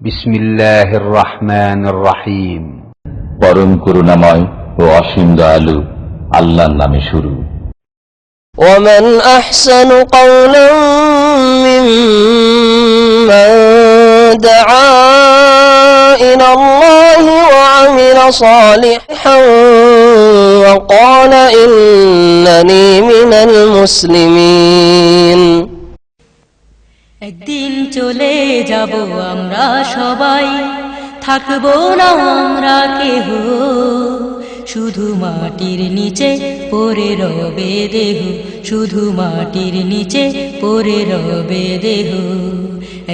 বিসমিল্লাহির রহমানির রহিম। পরম করুণাময় ও অসীম দয়ালু আল্লাহর নামে শুরু। ومن أحسن قولا ممن دعا إلى الله وعمل صالحا وقال إنني من المسلمين। একদিন চলে যাব আমরা সবাই, থাকবো না আমরা কেহ, শুধু মাটির নিচে পড়ে রবে দেহ, শুধু মাটির নিচে পড়ে রবে দেহ।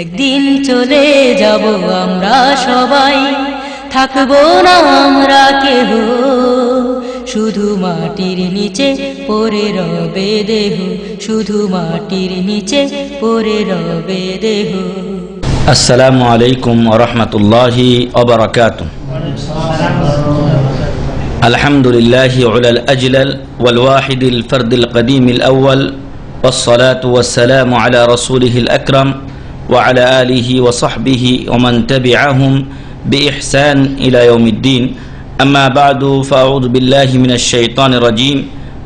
একদিন চলে যাব আমরা সবাই, থাকবো না আমরা কেহ, শুধু মাটির নিচে পড়ে রবে দেহ, শুধু মাটির নিচে পড়ে রবে দেহ। আসসালামু আলাইকুম ওয়া রাহমাতুল্লাহি ওয়া বারাকাতুহু। আলহামদুলিল্লাহি উলাল আজলাল ওয়াল ওয়াহিদিল ফারদিল কাদিমিল আউয়াল والصلاة والسلام على رسوله الأكرم وعلى آله وصحبه ومن تبعهم بإحسان إلى يوم الدين. أما بعد فأعوذ بالله من الشيطان الرجيم.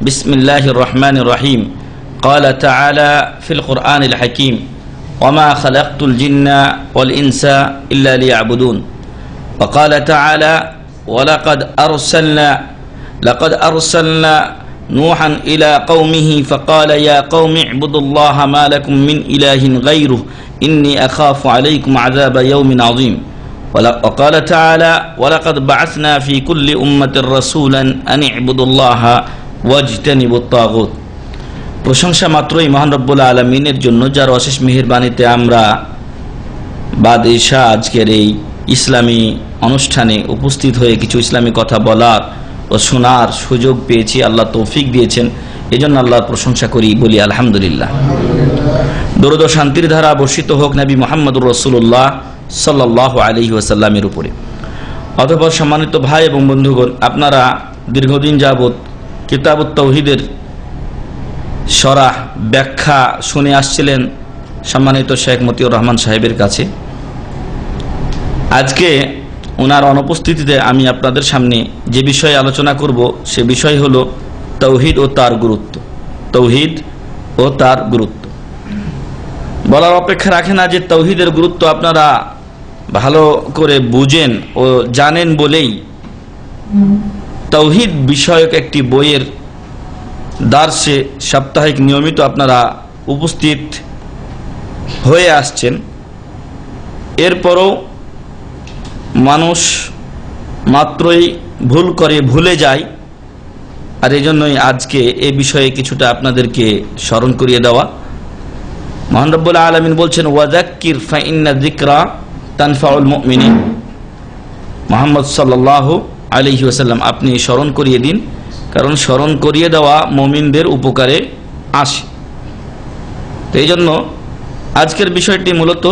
بسم الله الرحمن الرحيم. قال تعالى في القرآن الحكيم: وما خلقت الجن والإنس إلا ليعبدون. وقال تعالى: ولقد أرسلنا نوحا إلى قومه فقال يا قوم اعبدوا الله ما لكم من إله غيره إني أخاف عليكم عذاب يوم عظيم. وقال تعالى: ولقد بعثنا في كل أمة رسولا أن اعبدوا الله واجتنبوا الطاغوت. প্রশংসা মাত্রই মহান রব্বুল আলামিনের জন্য, যার অশেষ মেহেরবানিতে আমরা বাদ ঈশা আজকের এই ইসলামী অনুষ্ঠানে উপস্থিত হয়ে কিছু ইসলামী কথা বলার ও শোনার সুযোগ পেয়েছি। আল্লাহ তৌফিক দিয়েছেন, এজন্য আল্লাহর প্রশংসা করি, বলি আলহামদুলিল্লাহ। দরুদ ও শান্তির ধারা বর্ষিত হোক নবী মুহাম্মদুর রাসূলুল্লাহ সাল্লাল্লাহু আলাইহি ওয়াসাল্লামের উপরে। অতঃপর সম্মানিত ভাই এবং বন্ধুগণ, আপনারা দীর্ঘদিন যাবৎ কিতাবুত তাওহীদের শরাহ ব্যাখ্যা শুনে আসছিলেন সম্মানিত শেখ মতিউর রহমান সাহেবের কাছে। আজকে ওনার অনুপস্থিতিতে আমি আপনাদের সামনে যে বিষয়ে আলোচনা করব সে বিষয় হলো তাওহীদ ও তার গুরুত্ব। তাওহীদ ও তার গুরুত্ব বলার অপেক্ষা রাখে না যে তাওহীদের গুরুত্ব আপনারা ভালো করে বুঝেন ও জানেন বলেই তাওহীদ বিষয়ক একটি বইয়ের দার্সে সাপ্তাহিক নিয়মিত আপনারা উপস্থিত হয়ে আসছেন। এরপরও মানুষ মাত্রই ভুল করে, ভুলে যায়। আর এই জন্যই আজকে এ বিষয়ে কিছুটা আপনাদেরকে স্মরণ করিয়ে দেওয়া। মহান রব্বুল আলামিন বলছেন, ওয়াযাক্কির ফাইন্না যিকরা তানফাউল মুমিনিন। মুহাম্মদ সাল্লাল্লাহু আলাইহি ওয়াসাল্লাম, আপনি স্মরণ করিয়ে দিন, কারণ স্মরণ করিয়ে দেওয়া মুমিনদের উপকারে আসে। তো এই জন্য আজকের বিষয়টি মূলত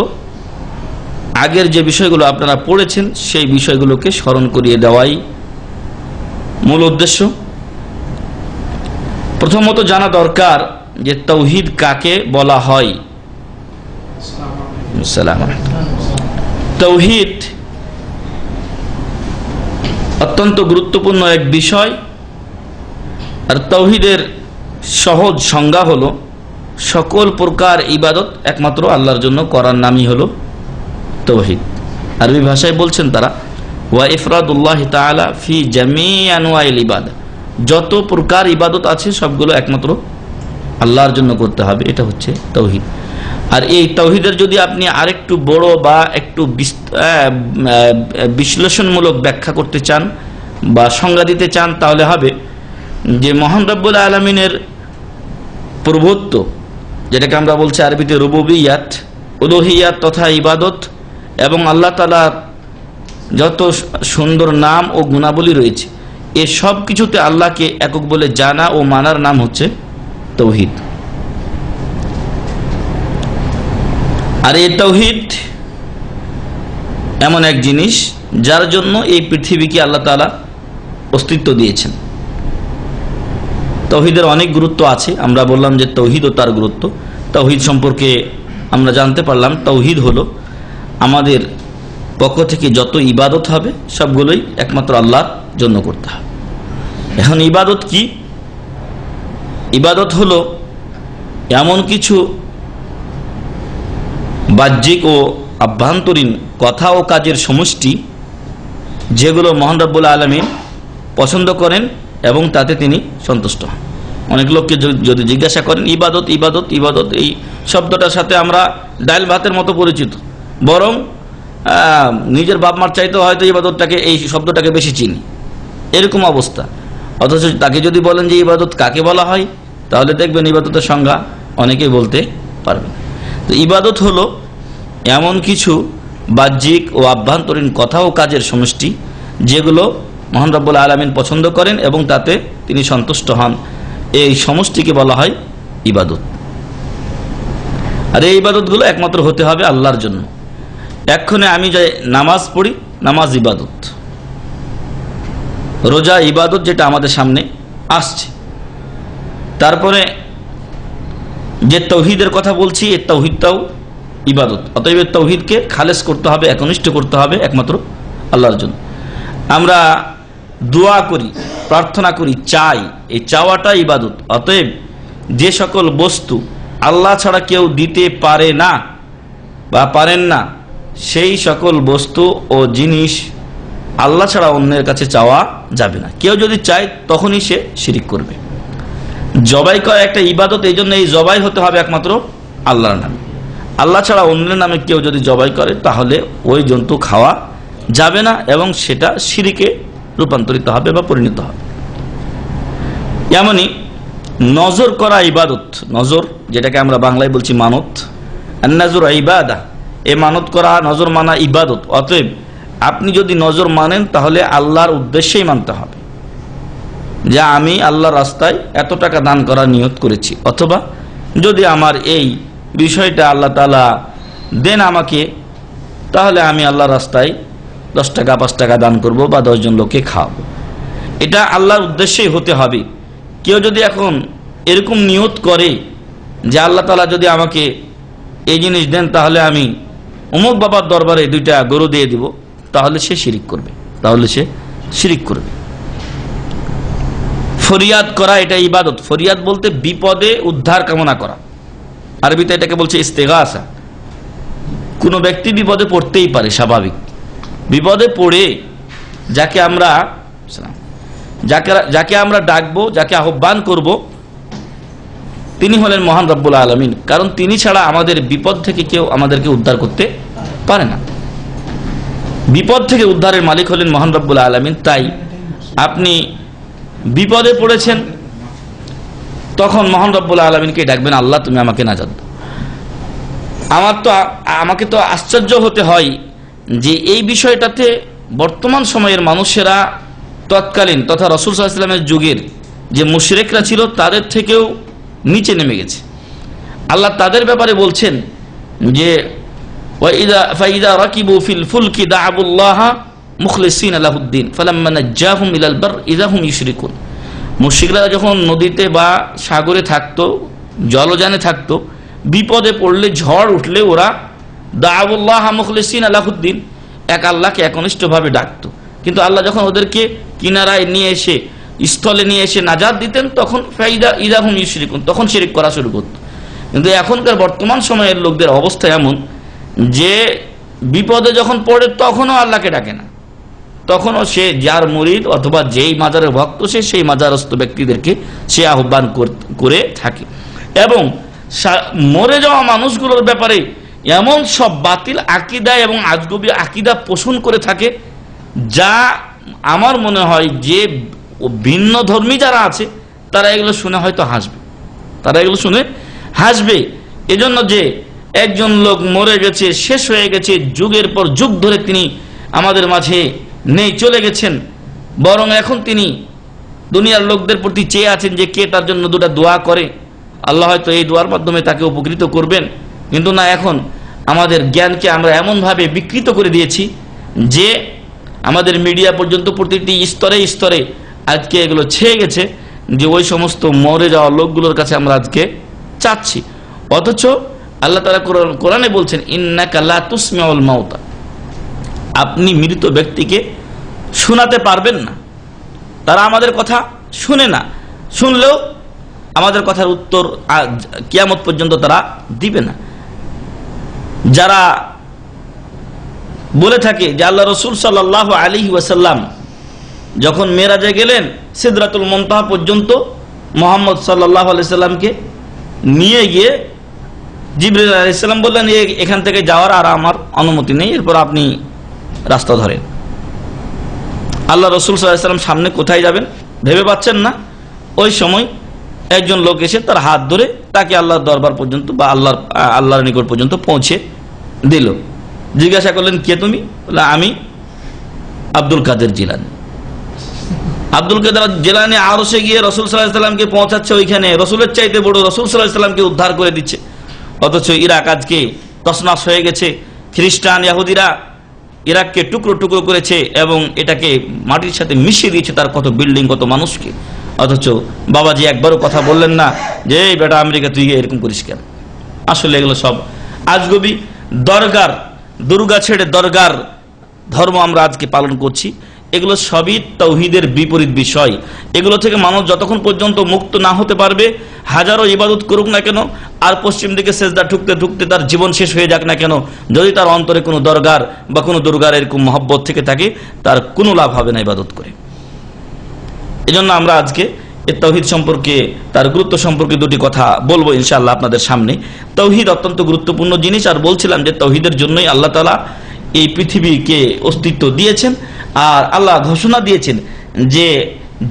আগের যে বিষয়গুলো আপনারা পড়েছেন সেই বিষয়গুলোকে স্মরণ করিয়ে দেওয়াই মূল উদ্দেশ্য। প্রথমত জানা দরকার যে তাওহীদ কাকে বলা হয়। তাওহীদ অত্যন্ত গুরুত্বপূর্ণ এক বিষয়। আর তাওহীদের সহজ সংজ্ঞা হলো সকল প্রকার ইবাদত একমাত্র আল্লাহর জন্য করার নামই হলো তাওহীদ। আরবি ভাষায় বলছেন তারা, ওয়া ইফরাদুল্লাহি তাআলা ফি জামিই আনওয়াইল ইবাদা। যত প্রকার ইবাদত আছে সবগুলো একমাত্র আল্লাহর জন্য করতে হবে, এটা হচ্ছে তাওহীদ। আর এই তাওহীদের যদি আপনি আরেকটু বড় বা একটু বিশ্লেষণমূলক ব্যাখ্যা করতে চান বা সংজ্ঞা দিতে চান, তাহলে হবে যে মহান রব্বুল আলামিনের প্রভুত্ব, যেটাকে আমরা বলছি আরবিতে রুবুবিয়াত, উলুহিয়াত তথা ইবাদত, এবং আল্লাহ তাআলার যত সুন্দর নাম ও গুণাবলী রয়েছে, এ সব কিছুতে আল্লাহকে একক বলে জানা ও মানার নাম হচ্ছে তাওহীদ। আর এই তাওহীদ এমন এক জিনিস যার জন্য এই পৃথিবীকে আল্লাহ তাআলা অস্তিত্ব দিয়েছেন। তাওহীদের অনেক গুরুত্ব আছে। আমরা বললাম যে তাওহীদ ও তার গুরুত্ব। তাওহীদ সম্পর্কে আমরা জানতে পারলাম, তাওহীদ হলো আমাদের পক্ষ থেকে যত ইবাদত হবে সবগুলোই একমাত্র আল্লাহর জন্য করতে হবে। এখন ইবাদত কি? ইবাদত হলো এমন কিছু বাহ্যিক ও আভ্যন্তরীণ কথা ও কাজের সমষ্টি যেগুলো মহান রব্বুল আলামিন পছন্দ করেন এবং তাতে তিনি সন্তুষ্ট হন। অনেক লোককে যদি জিজ্ঞাসা করেন ইবাদত ইবাদত ইবাদত, এই শব্দটার সাথে আমরা ডাল ভাতের মতো পরিচিত, বরং নিজের বাপ মার চাইতে হয়তো ইবাদতটাকে, এই শব্দটাকে বেশি চিনি, এরকম অবস্থা। অথচ তাকে যদি বলেন যে ইবাদত কাকে বলা হয়, তাহলে দেখবেন ইবাদতের সংজ্ঞা অনেকেই বলতে পারবেন। তো ইবাদত হলো এমন কিছু বাহ্যিক ও আভ্যন্তরীণ কথা ও কাজের সমষ্টি যেগুলো মহান রব্বুল আলামিন পছন্দ করেন এবং তাতে তিনি সন্তুষ্ট হন, এই সমষ্টিকে বলা হয় ইবাদত। আর এই ইবাদতগুলো একমাত্র হতে হবে আল্লাহর জন্য। এক্ষণে আমি যে নামাজ পড়ি, নামাজ ইবাদত। রোজা ইবাদত, যেটা আমাদের সামনে আসছে। তারপরে যে তৌহিদের কথা বলছি, এই তৌহিদটাও ইবাদত। অতএব তৌহিদকে খালেস করতে হবে, একনিষ্ঠ করতে হবে একমাত্র আল্লাহর জন্য। আমরা দোয়া করি, প্রার্থনা করি, চাই, এই চাওয়াটা ইবাদত। অতএব যে সকল বস্তু আল্লাহ ছাড়া কেউ দিতে পারে না বা পারেন না, সেই সকল বস্তু ও জিনিস আল্লাহ ছাড়া অন্যের কাছে চাওয়া যাবে না। কেউ যদি চায় তখনই সে শিরিক করবে। জবাই করা একটা ইবাদত, এই জন্য এই জবাই হতে হবে একমাত্র আল্লাহর নামে। আল্লাহ ছাড়া অন্যের নামে কেউ যদি জবাই করে তাহলে ওই জন্তু খাওয়া যাবে না এবং সেটা শিরিকে রূপান্তরিত হবে বা পরিণত হবে। এমনই নজর করা ইবাদত। নজর, যেটাকে আমরা বাংলায় বলছি মানত, আন-নাজর ইবাদা। এই মানত করা, নজর মানা ইবাদত। অতএব আপনি যদি নজর মানেন তাহলে আল্লাহর উদ্দেশ্যেই মানতে হবে, যে আমি আল্লাহর রাস্তায় এত টাকা দান করার নিয়ত করেছি, অথবা যদি আমার এই বিষয়টা আল্লাহ তাআলা দেন আমাকে, তাহলে আমি আল্লাহর রাস্তায় 10 টাকা 5 টাকা দান করব বা 10 জন লোককে খাওয়াবো। এটা আল্লাহর উদ্দেশ্যেই হতে হবে। কেউ যদি এখন এরকম নিয়ত করে যে আল্লাহ তাআলা যদি আমাকে এই জিনিস দেন তাহলে আমি অমুক বাবার দরবারে 2টা গরু দিয়ে দিব, তাহলে সে শিরিক করবে। ফরিয়াদ করা, এটা ইবাদত। ফরিয়াদ বলতে বিপদে উদ্ধার কামনা করা, আরবিতে এটাকে বলছে ইস্তেগাসা। কোনো ব্যক্তি বিপদে পড়তেই পারে, স্বাভাবিক। বিপদে পড়ে যাকে আমরা ডাকবো, যাকে আহ্বান করব, তিনি হলেন মহান রব্বুল আলামিন। কারণ তিনি ছাড়া আমাদের বিপদ থেকে কেউ আমাদেরকে উদ্ধার করতে পারে না। বিপদ থেকে উদ্ধারের মালিক হলেন মহান রব্বুল আলামিন। তাই আপনি বিপদে পড়েছেন, তখন মহান রব্বুল আলামিনকে ডাকবেন, আল্লাহ তুমি আমাকে নাজাত দাও। আমাকে তো আশ্চর্য হতে হয় যে এই বিষয়টাতে বর্তমান সময়ের মানুষেরা তৎকালীন তথা রাসূল সাল্লাল্লাহু আলাইহি ওয়াসাল্লামের যুগের যে মুশরিকরা ছিল তাদের থেকেও নিচে নেমে গেছে। আল্লাহ তাদের ব্যাপারে বলছেন যে ফাইদা রাকিবু ফিল ফুলকি দা'আবুল্লাহা মুখলিসিনা লাহুদ্দিন ফালাম্মা নাজ্জাহুম ইলাল বার ইযা হুম ইউশরিকুন। মুশরিকরা যখন নদীতে বা সাগরে থাকতো, জলযানে থাকতো, বিপদে পড়লে, ঝড় উঠলে ওরা দা'আবুল্লাহা মুখলিসিনা লাহুদ্দিন, এক আল্লাহকে একনিষ্ঠভাবে ডাকতো। কিন্তু আল্লাহ যখন ওদেরকে কিনারায় নিয়ে এসে, স্থলে নিয়ে এসে নাজাত দিতেন, তখন ফাইদা ইযা হুম ইউশরিকুন, তখন শিরক করা শুরু করত। কিন্তু এখনকার বর্তমান সময়ের লোকদের অবস্থা এমন যে বিপদে যখন পড়ে তখনও আল্লাহকে ডাকে না, তখনও সে যার মুরিদ অথবা যেই মাজারের ভক্ত সে সেই মাজারস্থ ব্যক্তিদেরকে সে আহ্বান করে থাকে। এবং মরে যাওয়া মানুষগুলোর ব্যাপারে এমন সব বাতিল আকীদা এবং আজগবি আকীদা পোষণ করে থাকে, যা আমার মনে হয় যে ভিন্ন ধর্মী যারা আছে তারা এগুলো শুনে হয়তো হাসবে। এজন্য যে একজন লোক মরে গেছে, শেষ হয়ে গেছে, যুগের পর যুগ ধরে তিনি আমাদের মাঝে নেই, চলে গেছেন, বরং এখন তিনি দুনিয়ার লোকদের প্রতি চেয়ে আছেন যে কে তার জন্য 2টা দোয়া করে, আল্লাহ হয়তো এই দোয়ার মাধ্যমে তাকে উপকৃত করবেন। কিন্তু না, এখন আমাদের জ্ঞানকে আমরা এমনভাবে বিকৃত করে দিয়েছি যে আমাদের মিডিয়া পর্যন্ত প্রতিটি স্তরে স্তরে আজকে এগুলো ছেয়ে গেছে যে ওই সমস্ত মরে যাওয়া লোকগুলোর কাছে আমরা আজকে চাচ্ছি। অথচ আল্লাহ তাআলা কোরআনে বলছেন ইন্নাকা লা তুসমিউল মাউতা, আপনি মৃত ব্যক্তিকে শোনাতে পারবেন না। তারা আমাদের কথা শুনে না, শুনলেও আমাদের কথার উত্তর কিয়ামত পর্যন্ত তারা দিবে না। যারা বলে থাকে যে আল্লাহ রসুল সাল্লাল্লাহু আলাইহি ওয়াসাল্লাম যখন মেরাজে গেলেন সিদরাতুল মুনতাহা পর্যন্ত মুহাম্মদ সাল্লাল্লাহু আলাইহি সাল্লামকে নিয়ে গিয়ে জিবরিল আলাইহিস সালাম বললেন, এখান থেকে যাওয়ার আর আমার অনুমতি নেই, এরপর আপনি রাস্তা ধরেন। আল্লাহ রসুল সাল্লাল্লাহু আলাইহি সাল্লাম সামনে কোথায় যাবেন ভেবে পাচ্ছেন না। ওই সময় একজন লোক এসে তার হাত ধরে তাকে আল্লাহর দরবার পর্যন্ত বা আল্লাহর নিকট পর্যন্ত পৌঁছে দিল। জিজ্ঞাসা করলেন, কে তুমি? বলল, আমি আব্দুল কাদের জিলানী। আব্দুল কাদের জিলানী আরশে গিয়ে রসুল সাল্লাল্লাহু আলাইহি সাল্লামকে পৌঁছাচ্ছে, ওইখানে রসুলের চাইতে বড় রসুল সাল্লাল্লাহু আলাইহি সাল্লামকে উদ্ধার করে দিচ্ছে। অথচ ইরাক আজকে তছনছ হয়ে গেছে। খ্রিস্টান ইহুদিরা ইরাককে টুকরো টুকরো করেছে এবং এটাকে মাটির সাথে মিশিয়ে দিয়েছে, তার কত বিল্ডিং, কত মানুষকে। অথচ বাবাজি একবারও কথা বললেন না যে এই বেটা আমেরিকা তুই এরকম করিস কেন। আসলে এগুলো সব আজগবি দরগার, দুর্গা ছেড়ে দরগার ধর্ম আমরা আজকে পালন করছি। এগুলো সবই তাওহীদের বিপরীত বিষয়। এগুলো থেকে মানুষ যতক্ষণ পর্যন্ত মুক্ত না হতে পারবে, হাজারো ইবাদত করুক না কেন, আর পশ্চিম দিকে সেজদা ঠুকতে ঠুকতে তার জীবন শেষ হয়ে যাক না কেন, যদি তার অন্তরে কোনো দরগার বা কোনো দুর্গার এরকম মহব্বত থেকে থাকে, তার কোনো লাভ হবে না ইবাদত করে। এজন্য আমরা আজকে এই তাওহীদ সম্পর্কে, তার গুরুত্ব সম্পর্কে দুটি কথা বলবো ইনশাআল্লাহ আপনাদের সামনে। তাওহীদ অত্যন্ত গুরুত্বপূর্ণ জিনিস। আর বলছিলাম যে তাওহীদের জন্যই আল্লাহ তাআলা এই পৃথিবীকে অস্তিত্ব দিয়েছেন। আর আল্লাহ ঘোষণা দিয়েছেন যে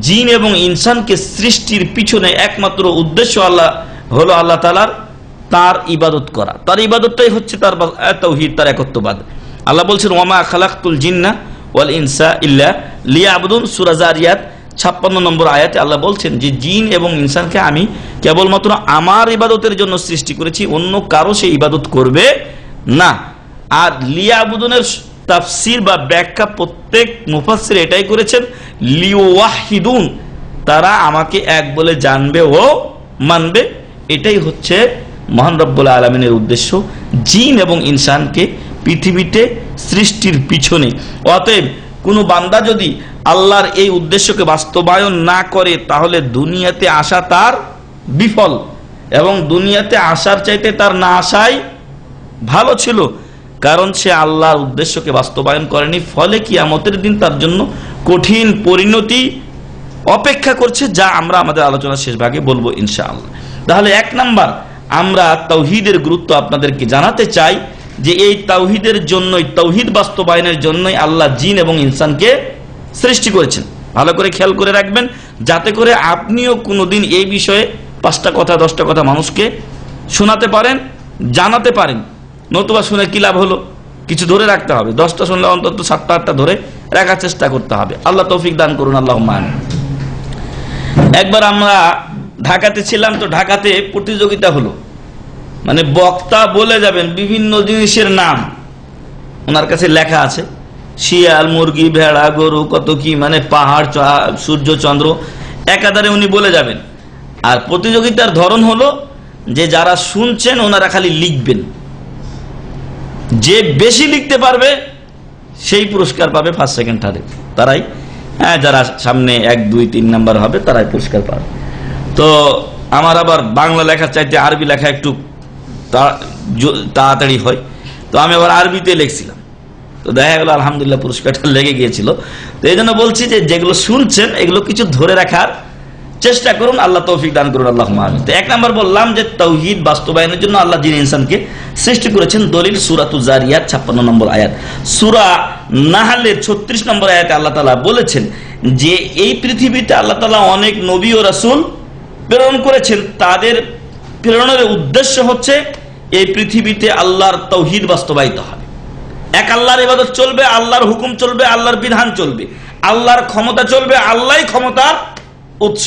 জিন এবং ইনসানকে সৃষ্টির পিছনে একমাত্র উদ্দেশ্য আল্লাহ তাআলার তার ইবাদত করা। তার ইবাদতটাই হচ্ছে তার তাওহীদ, তার একত্ববাদ। আল্লাহ বলছেন, ওয়ামা খালাকতুল জিন্না ওয়াল ইনসা ইল্লা লিয়াবুদুন। সূরা যারিয়াত 56 নম্বর আয়াতে আল্লাহ বলছেন যে জিন এবং ইনসানকে আমি কেবলমাত্র আমার ইবাদতের জন্য সৃষ্টি করেছি, অন্য কারো সে ইবাদত করবে না। আর লিয়াবুদুনের তাফসীর বা ব্যাখ্যা প্রত্যেক মুফাসসির এটাই করেছেন, লিওয়াহিদুন, তারা আমাকে এক বলে জানবে ও মানবে। এটাই হচ্ছে মহান রব্বুল আলামিনের উদ্দেশ্য, জিন এবং ইনসানকে পৃথিবীতে সৃষ্টির পিছনে। অতএব কোনো বান্দা যদি আল্লাহর এই উদ্দেশ্যকে বাস্তবায়ন না করে, তাহলে দুনিয়াতে আসা তার বিফল, এবং দুনিয়াতে আসার চাইতে তার না আসাই ভালো ছিল। কারণ সে আল্লাহর উদ্দেশ্যকে বাস্তবায়ন করেনি, ফলে কিয়ামতের দিন তার জন্য কঠিন পরিণতি অপেক্ষা করছে, যা আমরা আমাদের আলোচনার শেষ ভাগে বলবো ইনশাআল্লাহ। তাহলে এক নাম্বার, আমরা তাওহীদের গুরুত্ব আপনাদেরকে জানাতে চাই যে এই তাওহীদের জন্যই, তাওহীদ বাস্তবায়নের জন্যই আল্লাহ জিন এবং ইনসানকে সৃষ্টি করেছেন। ভালো করে খেয়াল করে রাখবেন, যাতে করে আপনিও কোনোদিন এই বিষয়ে 5টা কথা 10টা কথা মানুষকে শোনাতে পারেন, জানাতে পারেন। নতুবা শুনে কি লাভ হলো? কিছু ধরে রাখতে হবে। 10টা শুনলে অন্তত 7টা 8টা ধরে রাখার চেষ্টা করতে হবে। আল্লাহ তৌফিক দান করুন, আল্লাহুম্মা আমিন। একবার আমরা ঢাকাতে ছিলাম, তো ঢাকাতে প্রতিযোগিতা হলো, মানে বক্তা বলে যাবেন বিভিন্ন জিনিসের নাম, ওনার কাছে লেখা আছে, শিয়াল, মুরগি, ভেড়া, গরু, কত কি, মানে পাহাড়, সূর্য, চন্দ্র, একাধারে উনি বলে যাবেন। আর প্রতিযোগিতার ধরন হলো যে যারা শুনছেন ওনারা খালি লিখবেন, যে বেশি লিখতে পারবে সেই পুরস্কার পাবে, 1st 2nd 3rd তারাই, যারা সামনে 1 2 3 নাম্বার হবে তারাই পুরস্কার পাবে। তো আমার আবার বাংলা লেখার চাইতে আরবি লেখা একটু তাড়াতাড়ি হয়, তো আমি আবার আরবিতে লিখছিলাম, তো দেখা গেল আলহামদুলিল্লাহ পুরস্কারটা লেগে গিয়েছিল। তো এই জন্য বলছি যে যেগুলো শুনছেন এগুলো কিছু ধরে রাখার চেষ্টা করুন, আল্লাহ তৌফিক দান করুন, আল্লাহুম্মা আমিন। তো 1 নাম্বার বললাম যে তাওহীদ বাস্তবায়নের জন্য আল্লাহ জিন ইনসানকে সৃষ্টি করেছেন। দলিল সূরাতুজ যারিয়াত 56 নম্বর আয়াত। সূরা নাহলের 36 নম্বর আয়াতে আল্লাহ তাআলা বলেছেন যে এই পৃথিবীতে আল্লাহ তাআলা অনেক নবী ও রাসূল প্রেরণ করেছেন, তাদের প্রেরণের উদ্দেশ্য হচ্ছে এই পৃথিবীতে আল্লাহর তাওহীদ বাস্তবায়িত হবে। এক আল্লাহর ইবাদত চলবে, আল্লাহর হুকুম চলবে, আল্লাহর বিধান চলবে, আল্লাহর ক্ষমতা চলবে, আল্লাহই ক্ষমতার উৎস,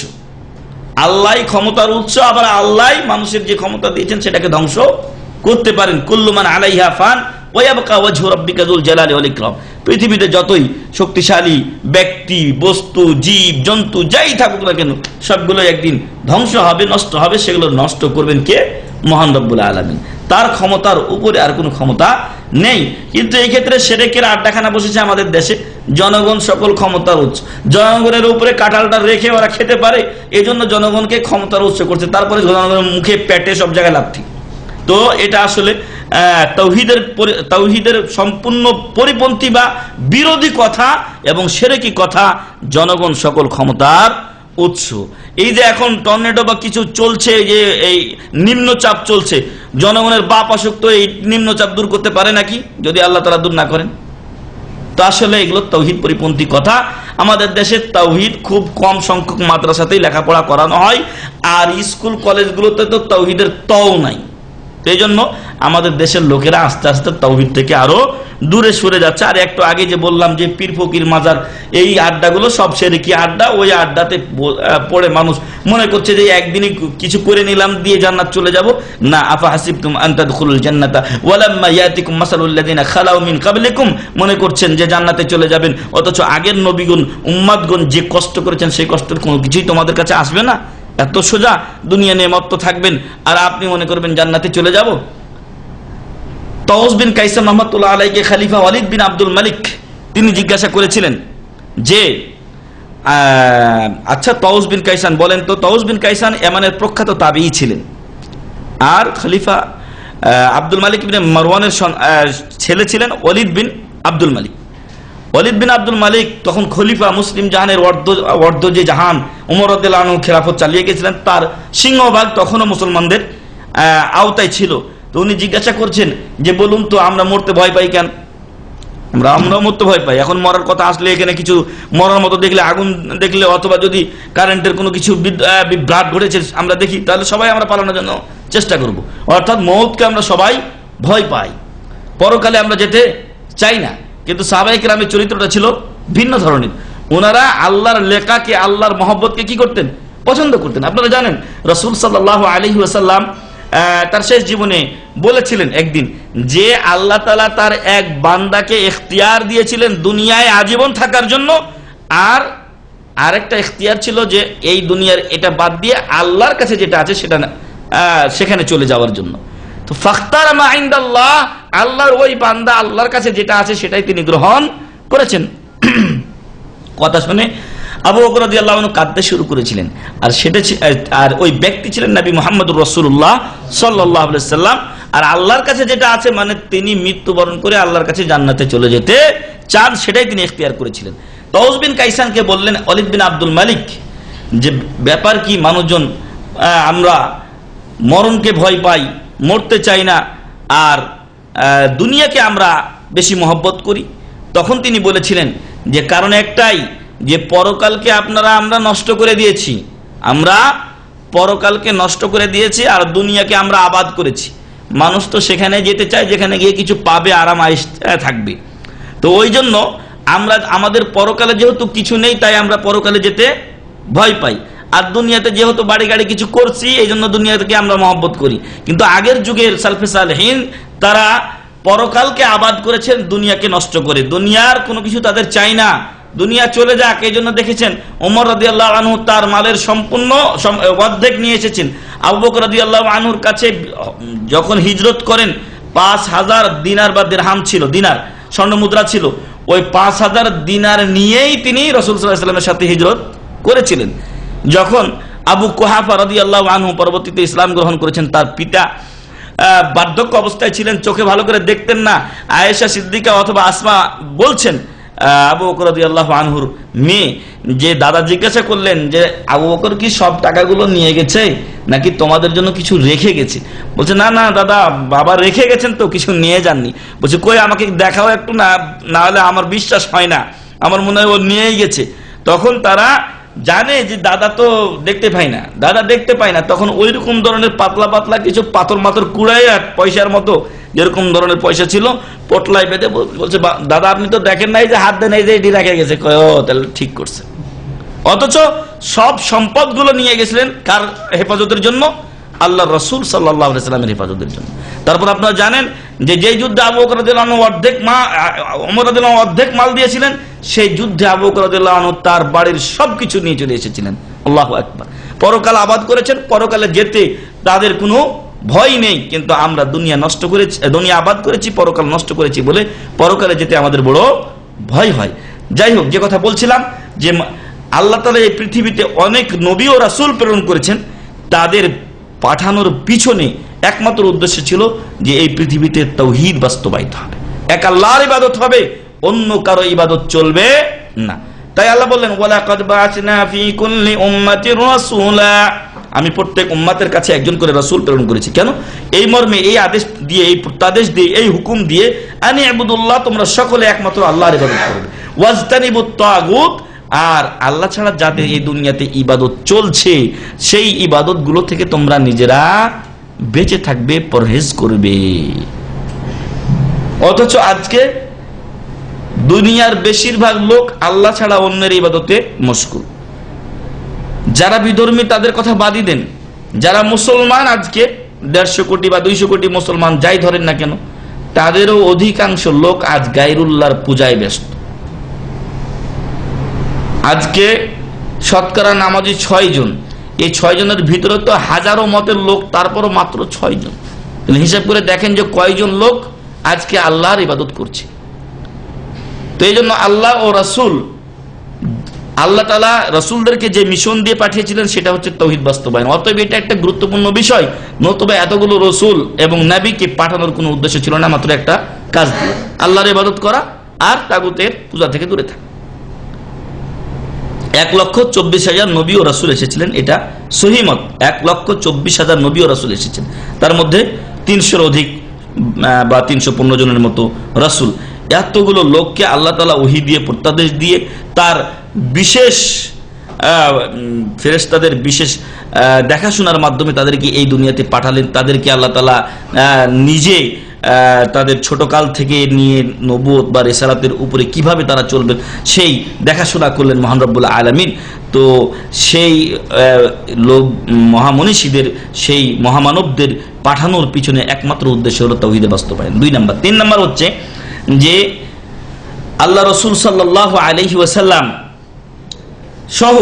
আল্লাহই ক্ষমতার উৎস। আবার আল্লাহই মানুষের যে ক্ষমতা দিয়েছেন সেটাকে ধ্বংস করতে পারেন। কুল্লু মান আলাইহা ফান ওয়া ইয়াবকা ওয়াজহু রাব্বিকা যুল জালালি ওয়াল ইকরাম। পৃথিবীতে যতই শক্তিশালী ব্যক্তি, বস্তু, জীব, জন্তু যাই থাকুক না কেন, সবগুলো একদিন ধ্বংস হবে, নষ্ট হবে। সেগুলো নষ্ট করবেন কে? মহান রব্বুল আলামিন। তার ক্ষমতার উপরে আর কোনো ক্ষমতা নেই। কিন্তু এই ক্ষেত্রে শিরকের আড্ডাখানা বসেছে আমাদের দেশে। জনগণ সকল ক্ষমতার উৎস, জনগণের উপরে কাঁঠালটা রেখে ওরা খেতে পারে, এই জন্য জনগণকে ক্ষমতার উৎস করছে, তারপরে জনগণের মুখে পেটে সব জায়গায় লাথি। তো এটা আসলে তাওহীদের সম্পূর্ণ পরিপন্থী বা বিরোধী কথা এবং শিরকি কথা। জনগণ সকল ক্ষমতার উৎস। এই যে এখন টর্নেডো বা কিছু চলছে, যে এই নিম্নচাপ চলছে, জনগণের বাপ আসক্ত এই নিম্নচাপ দূর করতে পারে নাকি যদি আল্লাহ তাআলা দূর না করেন? তো আসলে এগুলো তাওহীদ পরিপন্থী কথা। আমাদের দেশে তাওহীদ খুব কম সংখ্যক মাদ্রাসাতেই লেখাপড়া করানো হয়, আর স্কুল কলেজগুলোতে তো তাওহীদের তও নাই। এই জন্য আমাদের দেশের লোকেরা আস্তে আস্তে তাওহীদ থেকে আরো দূরে সরে যাচ্ছে। আর একটু আগে যে বললাম যে পীর ফকির মাজার, এই আড্ডাগুলো সব শিরকি আড্ডা। ওই আড্ডাতে পড়ে মানুষ মনে করছে যে একদিনই কিছু করে নিলাম দিয়ে জান্নাত চলে যাব। না, আফা হাসিবতুম আন তাদখুলুল জান্নাতা ওয়ালাম্মা ইয়াতিকুম মাসালুল লাযিনা খালাউ মিন ক্বাবলিকুম, মনে করছেন যে জান্নাতে চলে যাবেন, অথচ আগের নবীগণ উম্মাতগণ যে কষ্ট করেছেন সেই কষ্টের কোনো কিছুই তোমাদের কাছে আসবে না। এত সোজা দুনিয়া নেয়ামত তো থাকবেন, আর আপনি মনে করবেন জান্নাতে চলে যাব। তাউস বিন কাইসান রাহমাতুল্লাহ আলাইহিকে খলিফা ওয়ালিদ বিন আব্দুল মালিক তিনি জিজ্ঞাসা করেছিলেন যে আচ্ছা তাউস বিন কাইসান বলেন তো, তাউস বিন কাইসান ইয়ামানের প্রখ্যাত তাবিঈ ছিলেন, আর খলিফা আব্দুল মালিক ইবনে মারওয়ানের ছেলে ছিলেন ওয়ালিদ বিন আব্দুল মালিক। ওয়ালিদ বিন আব্দুল মালিক তখন খলিফা, মুসলিম জাহানের অর্ধ যে জাহান, ওমর রাদিয়াল্লাহু আনহু খেলাফত চালিয়ে গেছিলেন, তার সিংহভাগ তখনও মুসলমানদের আওতায় ছিল। তো উনি জিজ্ঞাসা করছেন যে বলুন তো আমরা মরতে ভয় পাই কেন? আমরাও মরতে ভয় পাই। এখন মরার কথা আসলে এখানে কিছু মরার মতো দেখলে, আগুন দেখলে, অথবা যদি কারেন্টের কোনো কিছু বিভ্রাট ঘটেছে আমরা দেখি, তাহলে সবাই আমরা পালানোর জন্য চেষ্টা করব। অর্থাৎ মওতকে আমরা সবাই ভয় পাই, পরকালে আমরা যেতে চাই না। কিন্তু সাহাবায়ে কেরামের চরিত্রটা ছিল ভিন্ন ধরনের। ওনারা আল্লাহর লেখাকে, আল্লাহর মহব্বতকে কি করতেন? পছন্দ করতেন। আপনারা জানেন রাসূল সাল্লাল্লাহু আলাইহি ওয়াসাল্লাম তার শেষ জীবনে বলেছিলেন একদিন যে আল্লাহ তাআলা তার এক বান্দাকে ইখতিয়ার দিয়েছিলেন দুনিয়ায় আজীবন থাকার জন্য, আর আরেকটা ইখতিয়ার ছিল যে এই দুনিয়ার এটা বাদ দিয়ে আল্লাহর কাছে যেটা আছে সেটা সেখানে চলে যাওয়ার জন্য। তো ফাখতারা মা ইনদাল্লাহ, আল্লাহর ওই বান্দা আল্লাহর কাছে যেটা আছে সেটাই তিনি গ্রহণ করেছেন। কথা শুনে আবু বকর রাদিয়াল্লাহু আনহু কাঁদতে শুরু করেছিলেন, আর সেটা আর ওই ব্যক্তি ছিলেন নবী মুহাম্মদুর রাসূলুল্লাহ সাল্লাল্লাহু আলাইহি সাল্লাম। আর আল্লাহর কাছে যেটা আছে মানে তিনি মৃত্যুবরণ করে আল্লাহর কাছে জান্নাতে চলে যেতে চান, সেটাই তিনি ইখতিয়ার করেছিলেন। তাউস বিন কাইসানকে বললেন ওয়ালিদ বিন আব্দুল মালিক যে ব্যাপার কি, মানুষজন আমরা মরণকে ভয় পাই, মরতে চাই না, আর দুনিয়াকে আমরা বেশি মহব্বত করি। তখন তিনি বলেছিলেন যে কারণ একটাই, যে পরকালকে আমরা নষ্ট করে দিয়েছি, আমরা পরকালকে নষ্ট করে দিয়েছি, আর দুনিয়াকে আমরা আবাদ করেছি। মানুষ তো সেখানে যেতে চায় যেখানে গিয়ে কিছু পাবে, আরাম আয়েশ থাকবে। তো ওই জন্য আমরা আমাদের পরকালে যেহেতু কিছু নেই, তাই আমরা পরকালে যেতে ভয় পাই, আর দুনিয়াতে যেহেতু বাড়ি গাড়ি কিছু করছি এই জন্য দুনিয়াকে আমরা মহব্বত করি। কিন্তু আগের যুগের সালফে সালেহিন তারা পরকালকে আবাদ করেছেন দুনিয়াকে নষ্ট করে। দুনিয়ার কোনো কিছু তাদের চাই না, দুনিয়া চলে যাক। এই জন্য দেখেছেন ওমর রাদিয়াল্লাহু আনহু তার মালের সম্পূর্ণ অর্ধেক নিয়ে এসেছেন। আবু বকর রাদিয়াল্লাহু আনহুর কাছে যখন হিজরত করেন 5000 দিনার বা দিরহাম ছিল, দিনার স্বর্ণ মুদ্রা ছিল, ওই 5000 দিনার নিয়েই তিনি রাসূল সাল্লাল্লাহু আলাইহি ওয়াসাল্লামের সাথে হিজরত করেছিলেন। যখন আবু কুহাফা রাদিয়াল্লাহু আনহু পরবর্তীতে ইসলাম গ্রহণ করেছেন, তার পিতা বার্ধক্য অবস্থায় ছিলেন, চোখে ভালো করে দেখতেন না। আয়েশা সিদ্দিকা অথবা আসমা বলছেন আবু বকর রাদিয়াল্লাহু আনহুর মেয়ে, যে দাদা জিজ্ঞাসা করলেন যে আবু বকর কি সব টাকাগুলো নিয়ে গেছে নাকি তোমাদের জন্য কিছু রেখে গেছে? বলছে না না দাদা, বাবা রেখে গেছেন তো, কিছু নিয়ে যাননি। বলছে কই আমাকে দেখাও একটু, না হলে আমার বিশ্বাস হয় না, আমার মনে হয় ও নিয়েই গেছে। তখন তারা জানে যে দাদা তো দেখতে পায় না, দাদা দেখতে পায় না। তখন ওই রকম ধরনের পাতলা পাতলা কিছু পাথর মাথর কুড়াই, আর পয়সার মতো যেরকম ধরনের পয়সা ছিল পটলাই বেঁধে বলছে দাদা আপনি তো দেখেন নাই যে হাত দেন এই যে এটি রেখে গেছে। কয় ও তাহলে ঠিক করছে। অথচ সব সম্পদগুলো নিয়ে গেছিলেন কার হেফাজতের জন্য? আল্লাহ রাসূল সাল্লাল্লাহু আলাইহি ওয়াসাল্লামের হেফাজতের জন্য। তারপর আপনারা জানেন যে যেই যুদ্ধে আবু বকর রাদিয়াল্লাহু আনহু ওমর রাদিয়াল্লাহু আনহু অর্ধেক মাল দিয়েছিলেন, সেই যুদ্ধে আবু বকর রাদিয়াল্লাহু আনহু তার বাড়ির সবকিছু নিয়ে চলে এসেছিলেন। আল্লাহু আকবার। পরকাল আবাদ করেছেন, পরকালে যেতে তাদের কোনো ভয় নেই, কিন্তু আমরা দুনিয়া নষ্ট করেছি, দুনিয়া আবাদ করেছি, পরকাল নষ্ট করেছি বলে পরকালে যেতে আমাদের বড় ভয় হয়। যাই হোক, যে কথা বলছিলাম যে আল্লাহ তাআলা এই পৃথিবীতে অনেক নবী ও রাসূল প্রেরণ করেছেন, তাদের পাঠানোর পিছনে একমাত্র উদ্দেশ্য ছিল যে এই পৃথিবীতে তাওহীদ বাস্তবায়িত হবে, এক আল্লাহর ইবাদত হবে, অন্য কারো ইবাদত চলবে না। তাই আল্লাহ বললেন ওয়ালাকাদ বা'আসনা ফি কুল্লি উম্মাতির রাসূলা, আমি প্রত্যেক উম্মাতের কাছে একজন করে রাসূল প্রেরণ করেছি। কেন? এই মর্মে, এই আদেশ দিয়ে, এই প্রত্যাদেশ দিয়ে, এই হুকুম দিয়ে, আনি ইবুদুল্লাহ, তোমরা সকলে একমাত্র আল্লাহর ইবাদত করবে, ওয়াজতানিবুত তাগুত, আর আল্লাহ ছাড়া যাদের এই দুনিয়াতে ইবাদত চলছে সেই ইবাদত গুলো থেকে তোমরা নিজেরা বেঁচে থাকবে, পরহেজ করবে। অথচ আজকে দুনিয়ার বেশিরভাগ লোক আল্লাহ ছাড়া অন্যের ইবাদতে মশগুল। যারা বিধর্মী তাদের কথা বাদই দেন, যারা মুসলমান আজকে 150 কোটি বা 200 কোটি মুসলমান যাই ধরেন না কেন, তাদেরও অধিকাংশ লোক আজ গায়রুল্লাহর পূজায় ব্যস্ত। আজকে শতকরা নামাজি 6 জন, এই 6 জনের ভিতরে তো হাজারো মতের লোক, তারপরও মাত্র 6 জন। হিসাব করে দেখেন যে কয়জন লোক আজকে আল্লাহর ইবাদত করছে। তো এই জন্য আল্লাহ ও রাসূল, আল্লাহ তাআলা রাসূলদেরকে যে মিশন দিয়ে পাঠিয়েছিলেন সেটা হচ্ছে তাওহীদ বাস্তবায়ন। অতএব এটা একটা গুরুত্বপূর্ণ বিষয়, নতুবা এতগুলো রাসূল এবং নবীকে পাঠানোর কোনো উদ্দেশ্য ছিল না, মাত্র একটা কাজ, আল্লাহর ইবাদত করা আর তাগুতের পূজা থেকে দূরে থাকা। 1,24,000 নবী ও রাসূল এসেছিলেন, এটা সহিহ মত। 1,24,000 নবী ও রাসূল এসেছেন, তার মধ্যে 300-এর অধিক বা 315 জনের মতো রাসূল। এতগুলো লোককে আল্লাহ তাআলা ওহী দিয়ে, প্রত্যাদেশ দিয়ে, তার বিশেষ ফেরেশতাদের বিশেষ দেখাশোনার মাধ্যমে তাদেরকে এই দুনিয়াতে পাঠালেন। তাদেরকে আল্লাহ তাআলা নিজে তাদের ছোটকাল থেকে নিয়ে নবুয়ত বা রিসালাতের উপরে কিভাবে তারা চলবেন সেই দেখাশোনা করলেন মহান রব্বুল আলামিন। তো সেই মহামনীষীদের, সেই মহামানবদের পাঠানোর পিছনে একমাত্র উদ্দেশ্য হলো তাওহীদের বাস্তবায়ন। 2 নাম্বার। 3 নাম্বার হচ্ছে যে আল্লাহ রাসূল সাল্লাল্লাহু আলাইহি ওয়াসাল্লাম সহ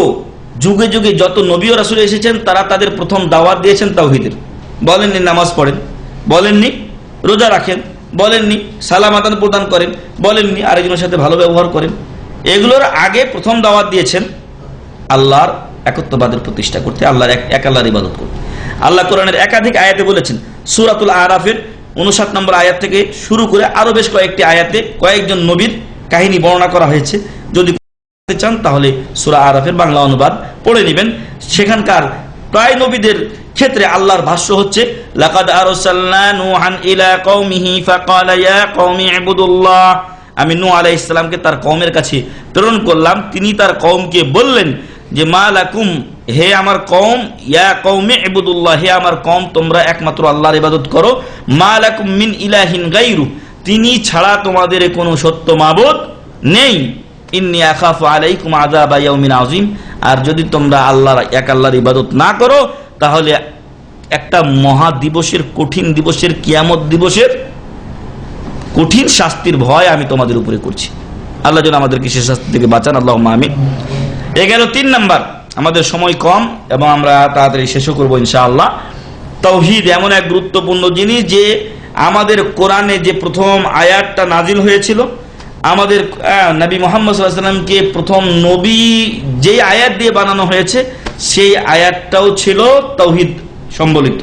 যুগে যুগে যত নবী ও রাসূল এসেছেন, তারা তাদের প্রথম দাওয়াত দিয়েছেন তাওহীদের। বলেননি নামাজ পড়েন, বলেননি রোজা রাখেন, বলেননি সালাম আদান প্রদান করেন, বলেননি আরেকজনের সাথে ভালো ব্যবহার করেন। এগুলোর আগে প্রথম দাওয়াত দিয়েছেন আল্লাহর একত্ববাদের প্রতিষ্ঠা করতে, আল্লাহর এক আল্লাহর ইবাদত করতে। আল্লাহ কোরআনের একাধিক আয়াতে বলেছেন। সূরাতুল আরাফের 59 নম্বর আয়াত থেকে শুরু করে আরো বেশ কয়েকটি আয়াতে কয়েকজন নবীর কাহিনী বর্ণনা করা হয়েছে। যদি চান তাহলে সূরা আরাফের বাংলা অনুবাদ পড়ে নেবেন। সেখানকার প্রায় নবীদের ক্ষেত্রে আল্লাহর ভাষ্য হচ্ছে লাকাদ আরসালনা নূহান ইলা কওমিহি ফাকালা ইয়া কওমি ইবুদুল্লাহ, আমি নূহ আলাইহিস সালামকে তার কওমের কাছে প্রেরণ করলাম, তিনি তার কওমকে বললেন যে মা লাকুম, হে আমার কওম, ইয়া কওমি ইবুদুল্লাহ, হে আমার কওম, তোমরা একমাত্র আল্লাহর ইবাদত করো, মা লাকুম মিন ইলাহিন গায়রু, তিনি ছাড়া তোমাদের কোনো সত্য মাবুদ নেই, ইন্নী আখাফু আলাইকুম আযাবা ইয়াউমিন আযীম, আর যদি তোমরা আল্লাহর এক আল্লাহর ইবাদত না করো তাহলে একটা মহা দিবসের, কঠিন দিবসের, কিয়ামত দিবসের কঠিন শাস্তির ভয় আমি তোমাদের উপরে করছি। আল্লাহ যেন আমাদেরকে সে শাস্তি থেকে বাঁচান, আল্লাহুম্মা আমিন। এ গেল 3 নাম্বার। আমাদের সময় কম এবং আমরা তাড়াতাড়ি শেষও করবো ইনশাআল্লাহ। তাওহীদ এমন এক গুরুত্বপূর্ণ জিনিস যে আমাদের কোরআনে যে প্রথম আয়াতটা নাজিল হয়েছিল, আমাদের নবী মুহাম্মদ সাল্লাল্লাহু আলাইহি ওয়াসাল্লামকে প্রথম নবী যেই আয়াত দিয়ে বানানো হয়েছে সেই আয়াতটাও ছিল তাওহীদ সম্বলিত।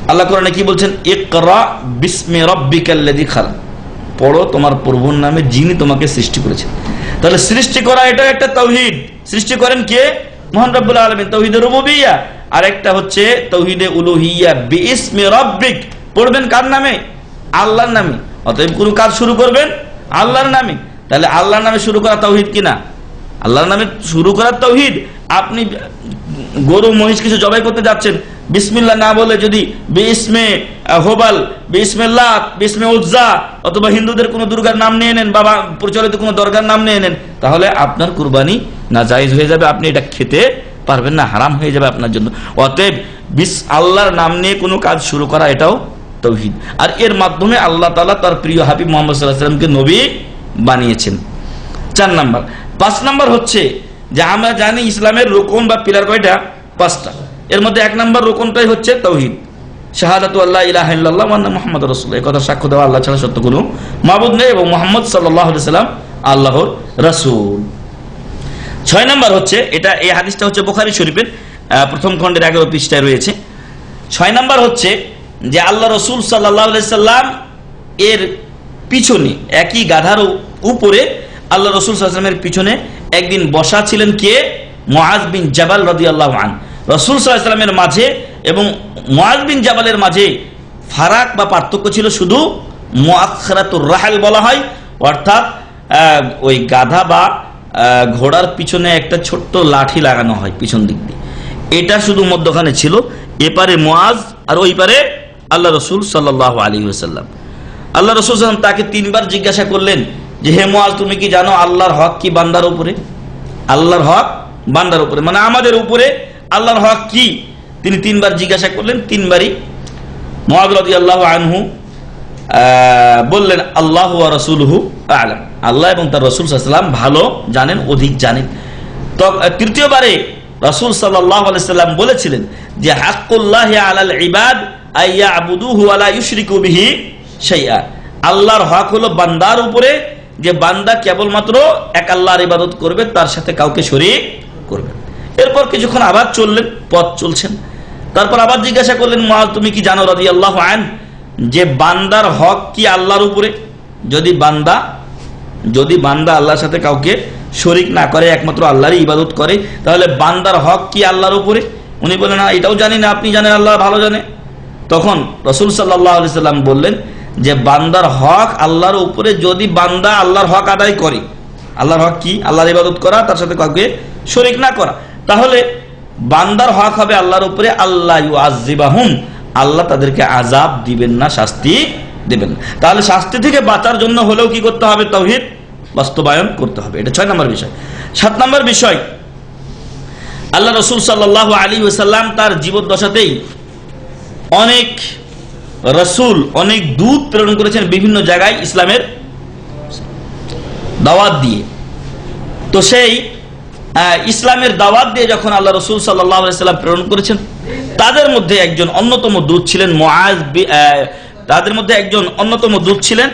আল্লাহ কোরআনে কি বলছেন? ইকরা বিসমি রাব্বিকাল্লাযী খালাক, পড়ো তোমার প্রভুর নামে যিনি তোমাকে সৃষ্টি করেছেন। তাহলে সৃষ্টি করা এটা একটা তাওহীদ। সৃষ্টি করেন কে? মহান রব্বুল আলামিন, তাওহীদে রুবুবিয়্যা। আর একটা হচ্ছে তাওহীদে উলুহিয়্যা, বিইসমি রাব্বিক, পড়বেন কার নামে? আল্লাহর নামে। অতএব কোন কাজ শুরু করবেন আল্লাহর নামে। তাহলে আল্লাহর নামে শুরু করা তাওহীদ কিনা? আল্লাহর নামে শুরু করা তাওহীদ। আপনি গরু মহিষ কিছু জবাই করতে যাচ্ছেন, বিসমিল্লাহ না বলে যদি বিসমে হোবাল, বিসমে লাত, বিসমে উজ্জা অথবা হিন্দুদের কোনো দুর্গার নাম নিয়ে নেন, বাবা প্রচলিত কোনো দরগার নাম নিয়ে নেন, তাহলে আপনার কুরবানি নাজায়েজ হয়ে যাবে, আপনি এটা খেতে পারবেন না, হারাম হয়ে যাবে আপনার জন্য। অতএব আল্লাহর নাম নিয়ে কোনো কাজ শুরু করা এটাও তাওহীদ। আর এর মাধ্যমে আল্লাহ তাআলা তার প্রিয় হাবিব মুহাম্মদ সাল্লাল্লাহু আলাইহি ওয়াসাল্লামকে নবী বানিয়েছেন। 4 নাম্বার। 5 নাম্বার হচ্ছে যে আমরা জানি ইসলামের রুকন বা পিলার কয়টা? 5টা। এর মধ্যে 1 নাম্বার রুকনটাই হচ্ছে তাওহীদ। শাহাদাতু আল্লা ইলাহা ইল্লাল্লাহ ওয়া আন্না মুহাম্মাদুর রাসূলুল্লাহ, এই কথা সাক্ষ্য দেওয়া আল্লাহ ছাড়া সত্য কোনো মাবুদ নেই এবং মুহাম্মদ সাল্লাল্লাহু আলাইহি সাল্লাম আল্লাহর রাসূল। 6 নম্বর হচ্ছে, এটা এই হাদিসটা হচ্ছে বুখারী শরীফের প্রথম খণ্ডের 11 পৃষ্ঠায় রয়েছে। 6 নম্বর হচ্ছে যে আল্লাহ রাসূল সাল্লাল্লাহু আলাইহি সাল্লাম এর পিছনে, একই গাধার উপরে আল্লাহ রাসূল সাল্লাল্লাহু আলাইহি সাল্লামের পিছনে একদিন বসা ছিলেন কে? মুআয বিন জাবাল রাদিয়াল্লাহু আনহু। রাসূল সাল্লাল্লাহু আলাইহি সাল্লামের মাঝে এবং মুআয বিন জাবালের মাঝে ফারাক বা পার্থক্য ছিল শুধু মুআখখারাতুর রাহল বলা হয়, অর্থাৎ ওই গাধা বা ঘোড়ার পিছনে একটা ছোট্ট লাঠি লাগানো হয় পিছন দিক দিয়ে, এটা শুধু মধ্যখানে ছিল। এপারে মুআয আর ওই পারে আল্লাহ রাসূল সাল্লাল্লাহু আলাইহি ওয়াসাল্লাম। আল্লাহ রাসূল সাল্লাল্লাহু আলাইহি ওয়াসাল্লাম তাকে 3 বার জিজ্ঞাসা করলেন যে হে মুআয, তুমি কি জানো আল্লাহর হক কি বান্দার উপরে? আল্লাহর হক বান্দার উপরে মানে আমাদের উপরে আল্লাহর হক কি? তিনি 3 বার জিজ্ঞাসা করলেন। 3 বারই মুআয রাদিয়াল্লাহু আনহু বললেন আল্লাহু ওয়া রাসূলুহু আ'লাম, আল্লাহ এবং তার রাসূল সাল্লাল্লাহু আলাইহি ওয়াসাল্লাম ভালো জানেন, অধিক জানেন। তো তৃতীয়বারে রাসূল সাল্লাল্লাহু আলাইহি ওয়াসাল্লাম বলেছিলেন যে হাক্কুল্লাহি আলাল ইবাদ আইয়াবুদুহু ওয়া লা ইউশরিকু বিহি শাইআ, আল্লাহর হক হলো বান্দার উপরে যে বান্দা কেবলমাত্র এক আল্লাহর ইবাদত করবে, তার সাথে কাউকে শরীক করবে। এরপর কিছুক্ষণ আবার চললেন, পথ চলছেন, তারপর আবার জিজ্ঞাসা করলেন মুআয, তুমি কি জানো রাদিয়াল্লাহু আনহু যে বান্দার হক কি আল্লাহর উপরে? যদি বান্দা আল্লাহর সাথে কাউকে শরীক না করে, একমাত্র আল্লাহরই ইবাদত করে, তাহলে বান্দার হক কি আল্লাহর উপরে? উনি বললেন না, এটাও জানি না, আপনি জানেন, আল্লাহ ভালো জানে। তখন রাসূল সাল্লাল্লাহু আলাইহি সাল্লাম বললেন যে বান্দার হক আল্লাহর উপরে যদি বান্দা আল্লাহর হক আদায় করে। আল্লাহর হক কি? আল্লাহর ইবাদত করা, তার সাথে কাউকে শরীক না করা। তাহলে বান্দার হক হবে আল্লাহর উপরে আল্লাহ ইউআযিবাহুম, আল্লাহ তাদেরকে আযাব দিবেন না, শাস্তি দিবেন না। তাহলে শাস্তি থেকে বাঁচার জন্য হলেও কি করতে হবে? তাওহীদ বাস্তবায়ন করতে হবে। এটা 6 নম্বর বিষয়। 7 নম্বর বিষয়, আল্লাহ রাসূল সাল্লাল্লাহু আলাইহি ওয়াসাল্লাম তার জীবদ্দশাতেই অনেক রাসূল, অনেক দূত প্রেরণ করেছেন বিভিন্ন জায়গায় ইসলামের দাওয়াত দিয়ে। তো সেই ইসলামের দাওয়াত দিয়ে যখন আল্লাহ রাসূল সাল্লাল্লাহু আলাইহি ওয়াসাল্লাম প্রেরণ করেছেন, তাদের মধ্যে একজন অন্যতম দূত ছিলেন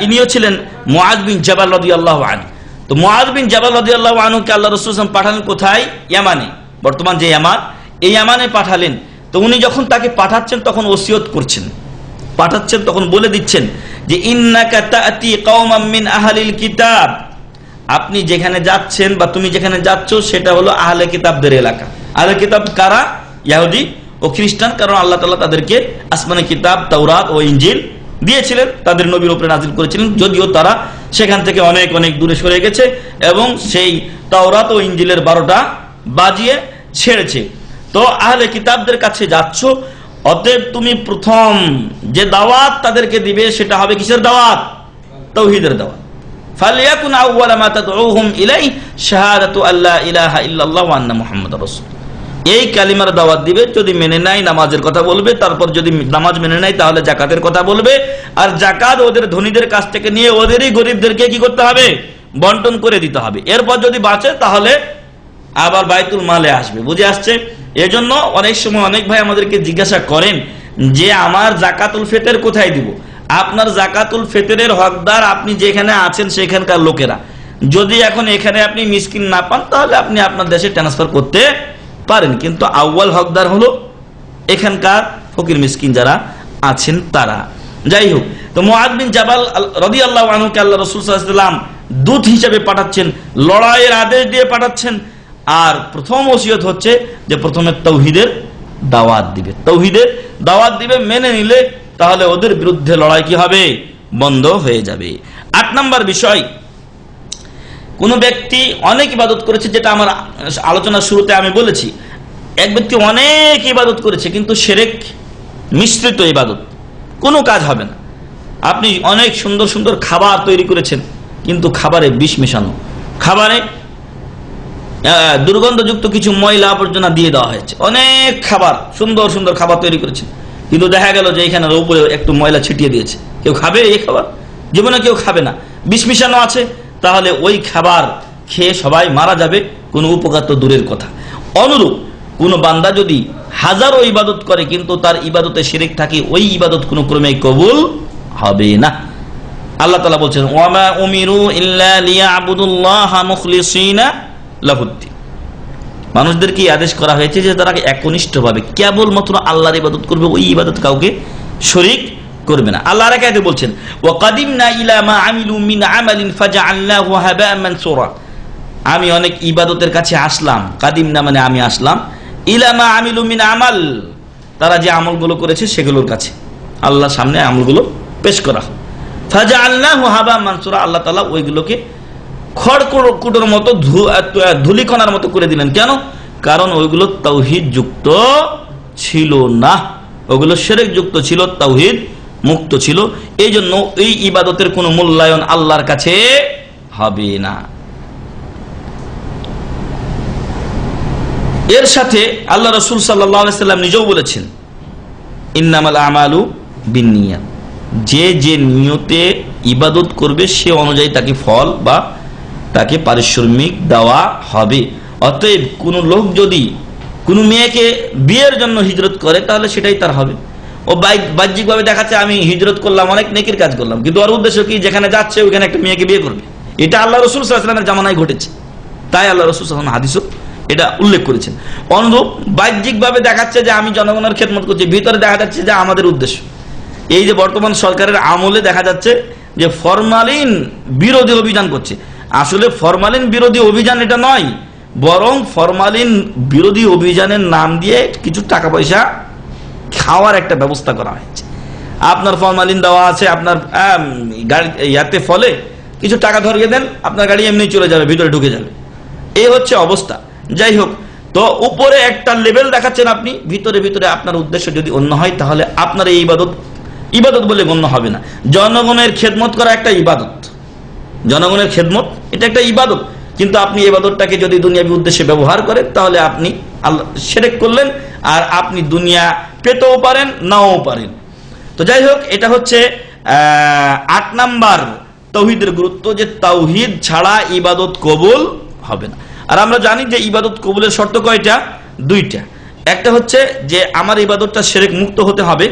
ইনিও ছিলেন মুআয বিন জাবাল রাদিয়াল্লাহু আনহু। তো মুআয বিন জাবাল রাদিয়াল্লাহু আনহুকে আল্লাহ রাসূল সাল্লাল্লাহু আলাইহি ওয়াসাল্লাম পাঠালেন কোথায়? ইয়ামানে, বর্তমান যে ইয়ামান, এই ইয়ামানে পাঠালেন। তো উনি যখন তাকে পাঠাচ্ছেন তখন ওসিয়ত করছেন, তখন বলে দিচ্ছেন যে ইন্নাকা তা'তি কওমান মিন আহলিল কিতাব, আপনি যেখানে যাচ্ছেন বা তুমি যেখানে যাচ্ছ সেটা হলো আহলে কিতাবদের এলাকা। আহলে কিতাব কারা? ইহুদি ও খ্রিস্টান, কারণ আল্লাহ তাআলা তাদেরকে আসমানে কিতাব তাওরাত ও ইনজিল দিয়েছিলেন, তাদের নবীর উপরে নাযিল করেছিলেন, যদিও তারা সেখান থেকে অনেক অনেক দূরে সরে গেছে এবং সেই তাওরাত ও ইনজিলের 12টা বাজিয়ে ছেড়েছে। তো আহলে কিতাবদের কাছে যাচ্ছ, অতএব তুমি প্রথম যে দাওয়াত তাদেরকে দিবে সেটা হবে কিসের দাওয়াত? তাওহীদের দাওয়াত। ফালিয়াকুন আউওয়ালা মা তাদউহুম ইলাইহি শাহাদাতু আল্লা ইলাহা ইল্লাল্লাহু ওয়া আন্না মুহাম্মাদুর রাসূল। এই কালিমার দাওয়াত দিবে, যদি মেনে নেয় নামাজের কথা বলবে, তারপর যদি নামাজ মেনে নেয় তাহলে যাকাতের কথা বলবে, আর যাকাত ওদের ধনীদের কাছ থেকে নিয়ে ওদেরই গরিবদেরকে কি করতে হবে? বন্টন করে দিতে হবে। এরপর যদি বাঁচে তাহলে আবার বাইতুল মালে আসবে। বুঝে আসছে? এজন্য অনেক সময় অনেক ভাই আমাদেরকে জিজ্ঞাসা করেন যে আমার যাকাতুল ফিতর কোথায় দিব? আপনার যাকাতুল ফিতরের হকদার আপনি যেখানে আছেন সেখানকার লোকেরা। যদি এখন এখানে আপনি মিসকিন না পান তাহলে আপনি আপনার দেশে ট্রান্সফার করতে পারেন, কিন্তু আউয়াল হকদার হলো এখানকার ফকির মিসকিন যারা আছেন তারা। যাই হোক, তো মুআয বিন জাবাল রাদিয়াল্লাহু আনহুকে আল্লাহ রাসূল সাল্লাল্লাহু আলাইহি ওয়াসাল্লাম দূত হিসেবে পাঠাচ্ছেন, লড়াইয়ের আদেশ দিয়ে পাঠাচ্ছেন। আর প্রথম ওসিয়ত হচ্ছে যে প্রথমে তাওহীদের দাওয়াত দিবে, মেনে নিলে তাহলে ওদের বিরুদ্ধে লড়াই কি হবে? বন্ধ হয়ে যাবে। 8 নম্বর বিষয়, কোন ব্যক্তি অনেক ইবাদত করেছে, যেটা আমার আলোচনার শুরুতে আমি বলেছি, এক ব্যক্তি অনেক ইবাদত করেছে কিন্তু শিরক মিশ্রিত ইবাদত, কোনো কাজ হবে না। আপনি অনেক সুন্দর সুন্দর খাবার তৈরি করেছেন কিন্তু খাবারে বিষ মেশানো, খাবারে দুর্গন্ধযুক্ত কিছু ময়লা আবর্জনা দিয়ে দেওয়া হয়েছে। অনেক খাবার, সুন্দর সুন্দর খাবার তৈরি করেছেন কিন্তু দেখা গেল যে এখানে উপরে একটু ময়লা ছিটিয়ে দিয়েছে। কেউ খাবে এই খাবার? জীবনে কেউ খাবে না। বিষ মিশানো আছে, তাহলে ওই খাবার খেয়ে সবাই মারা যাবে, কোনো উপকার তো দূরের কথা। অনুরূপ কোন বান্দা যদি হাজারো ইবাদত করে কিন্তু তার ইবাদতে শিরক থাকে, ওই ইবাদত কোনো ক্রমে কবুল হবে না। আল্লাহ তাআলা বলছেন ওয়ামা উমিরু ইল্লা লিয়াবুদুল্লাহা মুখলিসিনা লাহুদ্দিন। মানুষদেরকে আদেশ করা হয়েছে যে তারা একনিষ্ঠভাবে কেবলমাত্র আল্লাহর ইবাদত করবে, ওই ইবাদত কাউকে শরীক করবে না। আল্লাহ আর এক আয়াতে বলছেন ওয়া কাদিমনা ইলা মা আমিলু মিন আমালিন ফাজআলনাহু হাবাআন মানসুরা। আমি অনেক ইবাদতের কাছে আসলাম, কাদিমনা মানে আমি আসলাম, ইলা মা আমিলু মিন আমাল, তারা যে আমলগুলো করেছে সেগুলোর কাছে আল্লাহর সামনে আমলগুলো পেশ করা। ফাজআলনাহু হাবাআন মানসুরা, আল্লাহ তাআলা ওইগুলোকে খড়কুটোর মতো ধুলিকণার মতো করে দিলেন। কেন? কারণ ওইগুলো তাওহীদ যুক্ত ছিল না, ওগুলো শিরক যুক্ত ছিল, তাওহীদ মুক্ত ছিল। এই জন্য এই ইবাদতের কোনো মূল্যায়ন আল্লাহর কাছে হবে না। এর সাথে আল্লাহ রাসূল সাল্লাল্লাহু আলাইহি সাল্লাম নিজেও বলেছেন ইন্নামাল আমালু বিন্নিয়াত, যে যে নিয়তে ইবাদত করবে সে অনুযায়ী তাকে ফল বা তাকে পারিশ্রমিক দেওয়া হবে। অতএব কোন লোক যদি কোন মেয়েকে বিয়ের জন্য হিজরত করে তাহলে সেটাই তার হবে। ও বাহ্যিকভাবে দেখাচ্ছে আমি হিজরত করলাম, অনেক নেকির কাজ করলাম, কিন্তু ওর উদ্দেশ্য কি যেখানে যাচ্ছে ওইখানে একটা মেয়েকে বিয়ে করবে। এটা আল্লাহ রাসূল সাল্লাল্লাহু আলাইহি ওয়াসাল্লামের জামানায় ঘটেছে, তাই আল্লাহ রাসূল সাল্লাল্লাহু আলাইহি ওয়াসাল্লাম হাদিসও এটা উল্লেখ করেছেন। অনুরূপ বাহ্যিকভাবে দেখাচ্ছে যে আমি জনগণের খেদমত করছি, ভিতরে দেখা যাচ্ছে যে আমাদের উদ্দেশ্য। এই যে বর্তমান সরকারের আমলে দেখা যাচ্ছে যে ফরমালিন বিরোধী অভিযান করছে, আসলে ফরমালিন বিরোধী অভিযান এটা নয়, বরং ফরমালিন বিরোধী অভিযানের নাম দিয়ে কিছু টাকা পয়সা খাওয়ার একটা ব্যবস্থা করা হয়েছে। আপনার ফরমালিন দেওয়া আছে, আপনার গাড়ি ইয়াতে ফলে কিছু টাকা ধরিয়ে দেন, আপনার গাড়ি এমনি চলে যাবে, ভিতরে ঢুকে যাবে। এই হচ্ছে অবস্থা। যাই হোক, তো উপরে একটা লেভেল দেখাচ্ছেন আপনি, ভিতরে ভিতরে আপনার উদ্দেশ্য যদি অন্য হয় তাহলে আপনার এই ইবাদত বলে গণ্য হবে না। জনগণের খেদমত করা একটা ইবাদত, জনগণের খেদমত এটা একটা ইবাদত, কিন্তু আপনি ইবাদতটাকে যদি দুনিয়াবি উদ্দেশ্যে ব্যবহার করেন তাহলে আপনি আল্লাহ শিরক করলেন, আর আপনি দুনিয়া পেতেও পারেন নাও পারেন। তো যাই হোক, এটা হচ্ছে 8 নাম্বার তাওহীদের গুরুত্ব, যে তাওহীদ ছাড়া ইবাদত কবুল হবে না। আর আমরা জানি যে ইবাদত কবুলের শর্ত কয়টা? 2টা। একটা হচ্ছে যে আমার ইবাদতটা শিরক মুক্ত হতে হবে,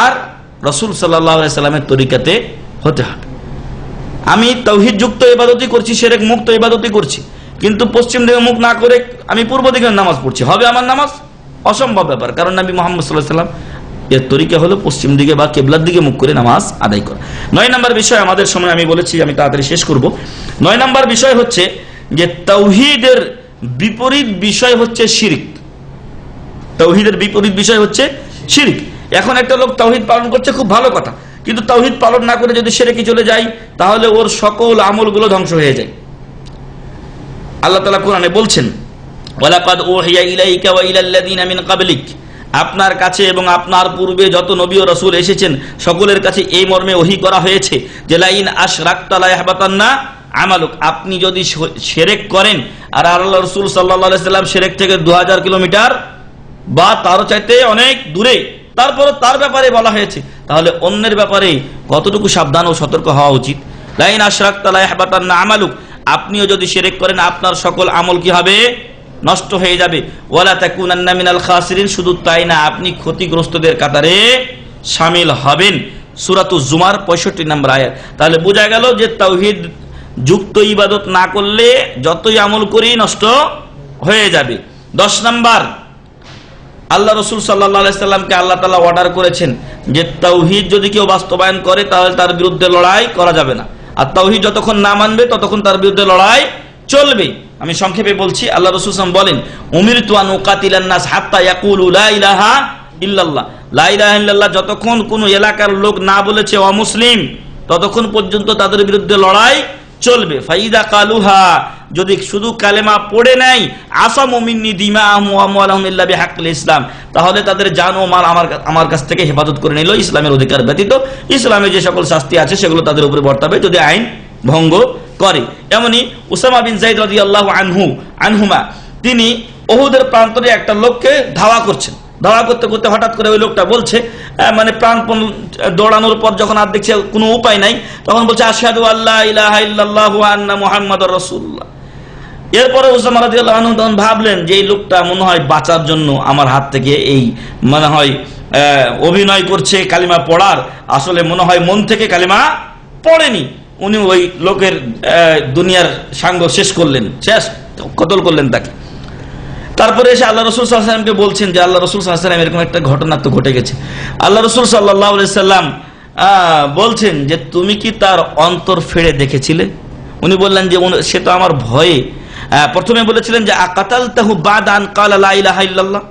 আর রাসূল সাল্লাল্লাহু আলাইহি সাল্লামের তরিকাতে হতে হবে। আমি তাওহীদ যুক্ত ইবাদতই করছি, শিরক মুক্ত ইবাদতই করছি, কিন্তু পশ্চিম দিকে মুখ না করে আমি পূর্ব দিকে নামাজ পড়ছি, হবে আমার নামাজ? অসম্ভব ব্যাপার, কারণ নবী মুহাম্মদ সাল্লাল্লাহু আলাইহি সাল্লাম এর তরিকা হলো পশ্চিম দিকে বা কিবলার দিকে মুখ করে নামাজ আদায় করা। 9 নাম্বার বিষয়, আমাদের সময় আমি বলেছি আমি তাড়াতাড়ি শেষ করব। 9 নাম্বার বিষয় হচ্ছে যে তাওহীদের বিপরীত বিষয় হচ্ছে শিরক। তাওহীদের বিপরীত বিষয় হচ্ছে শিরক। এখন একটা লোক তাওহীদ পালন করছে, খুব ভালো কথা, কিন্তু তাওহীদ পালন না করে যদি শিরকে চলে যায় তাহলে ওর সকল আমলগুলো ধ্বংস হয়ে যায়। আল্লাহ তাআলা কোরআনে বলছেন ওয়ালাকাদ উহিয়া ইলাইকা ওয়া ইলাল্লাযিনা মিন ক্বাবলিক, আপনার কাছে এবং আপনার পূর্বে যত নবী ও রাসূল এসেছেন সকলের কাছে এই মর্মে ওহী করা হয়েছে যে লাইন আশরাকতা লা ইয়াহবাতান্না আমালুক, আপনি যদি শিরক করেন, আর আল্লাহ রাসূল সাল্লাল্লাহু আলাইহি সাল্লাম শিরক থেকে 2000 কিলোমিটার বা তারও চাইতে অনেক দূরে, তারপর তার ব্যাপারে বলা হয়েছে, তাহলে অন্যের ব্যাপারে কতটুকু সাবধান ও সতর্ক হওয়া উচিত। লাইন আশরাকতা লা ইয়াহবাতান্না আমালুক, আপনিও যদি শিরক করেন আপনার সকল আমল কি হবে? নষ্ট হয়ে যাবে। ওয়ালা তাকুনান্না মিনাল খাসিরিন, শুধু তাই না আপনি ক্ষতিগ্রস্তদের কাতারে শামিল হবেন। সূরাতুজ জুমার 65 নম্বর আয়াত। তাহলে বোঝা গেল যে তাওহীদ যুক্ত ইবাদত না করলে যতই আমল করি নষ্ট হয়ে যাবে। 10 নাম্বার, আল্লাহ রাসূল সাল্লাল্লাহু আলাইহি সাল্লামকে আল্লাহ তাআলা অর্ডার করেছেন যে তাওহীদ যদি কেউ বাস্তবায়ন করে তাহলে তার বিরুদ্ধে লড়াই করা যাবে না, আর তাওহীদ যতক্ষণ না মানবে ততক্ষণ তার বিরুদ্ধে লড়াই চলবে। আমি সংক্ষেপে বলছি, আল্লাহ রাসূল সাল্লাল্লাহু আলাইহি ওয়াসাল্লাম বলেন উমিরতু আন উকাতিলান নাস হাত্তা ইয়াকুলু লা ইলাহা ইল্লাল্লাহ, লা ইলাহা ইল্লাল্লাহ যতক্ষণ কোন এলাকার লোক না বলেছে অমুসলিম ততক্ষণ পর্যন্ত তাদের বিরুদ্ধে লড়াই চলবে। ফাইদা কালুহা, যদি শুধু কালেমা পড়ে নাই, আসামু মিন্নি দিমাহুম ওয়া আমওয়ালাহুম ইল্লা বিহাক্কিল ইসলাম, তাহলে তাদের জান ও মাল আমার কাছ থেকে হেফাজত করে নিল ইসলামের অধিকার ব্যতীত। ইসলামে যে সকল শাস্তি আছে সেগুলো তাদের উপরে বর্তাবে যদি আইন ভঙ্গ করে। এমনি উসামা বিন যায়েদ রাদিয়াল্লাহু আনহুমা, তিনি উহুদের প্রান্তরে একটা লোককে ধাওয়া করছেন, ধাওয়া করতে করতে হঠাৎ করে ওই লোকটা বলছে, মানে প্রাণপণ দৌড়ানোর পর যখন আর দেখছে কোনো উপায় নাই, তখন বলছে আশহাদু আল্লা ইলাহা ইল্লাল্লাহু ওয়া আন্না মুহাম্মাদুর রাসূলুল্লাহ, এরপরে উসামা রাদিয়াল্লাহু আনহু তখন ভাবলেন যে এই লোকটা মনে হয় বাঁচার জন্য আমার হাত থেকে এই মনে হয় অভিনয় করছে কালিমা পড়ার, আসলে মনে হয় মন থেকে কালিমা পড়েনি। উনি ওই লোকের দুনিয়ার সাঙ্গ শেষ করলেন, শেষ কতল করলেন তাকে। তারপরে এসে আল্লাহ রাসূল সাল্লাল্লাহু আলাইহি ওয়াসাল্লামকে বলছেন যে আল্লাহ রাসূল সাল্লাল্লাহু আলাইহি ওয়াসাল্লাম এরকম একটা ঘটনা তো ঘটে গেছে। আল্লাহ রাসূল সাল্লাল্লাহু আলাইহি ওয়াসাল্লাম বলছেন যে তুমি কি তার অন্তর ফেড়ে দেখেছিলে? উনি বললেন যে সে তো আমার ভয়ে, প্রথমে বলেছিলেন যে আকাতালতাহু বাদা আন ক্বালা লা ইলাহা ইল্লাল্লাহ,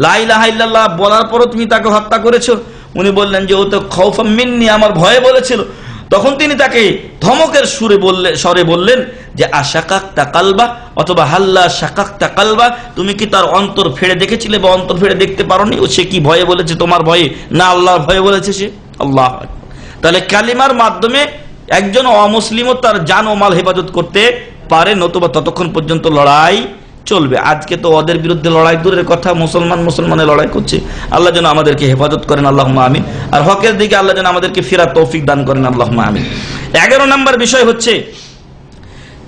লা ইলাহা ইল্লাল্লাহ বলার পরও তুমি তাকে হত্যা করেছো। উনি বললেন যে ও তো খাউফাম মিন্নি, আমার ভয়ে বলেছিল। তখন তিনি তাকে ধমকের স্বরে বললেন যে আশাকাকতা কালবা অথবা হাল্লা শাকাকতা কালবা, তুমি কি তার অন্তর ফেড়ে দেখেছিলে বা অন্তর ফেড়ে দেখতে পারোনি? ও সে কি ভয়ে বলেছে, তোমার ভয়ে না আল্লাহর ভয়ে বলেছে সে? আল্লাহ। তাহলে কালিমার মাধ্যমে একজন অমুসলিমও তার জান ও মাল হেফাজত করতে পারে, নতুবা ততক্ষণ পর্যন্ত লড়াই চলবে। আজকে তো ওদের বিরুদ্ধে লড়াই দূরের কথা, মুসলমানের লড়াই করছে। আল্লাহ যেন আমাদেরকে হেফাজত করেন, আল্লাহুম্মা আমিন। আর হকের দিকে আল্লাহ যেন আমাদেরকে ফেরার তৌফিক দান করেন, আল্লাহুম্মা আমিন। 11 নম্বর বিষয় হচ্ছে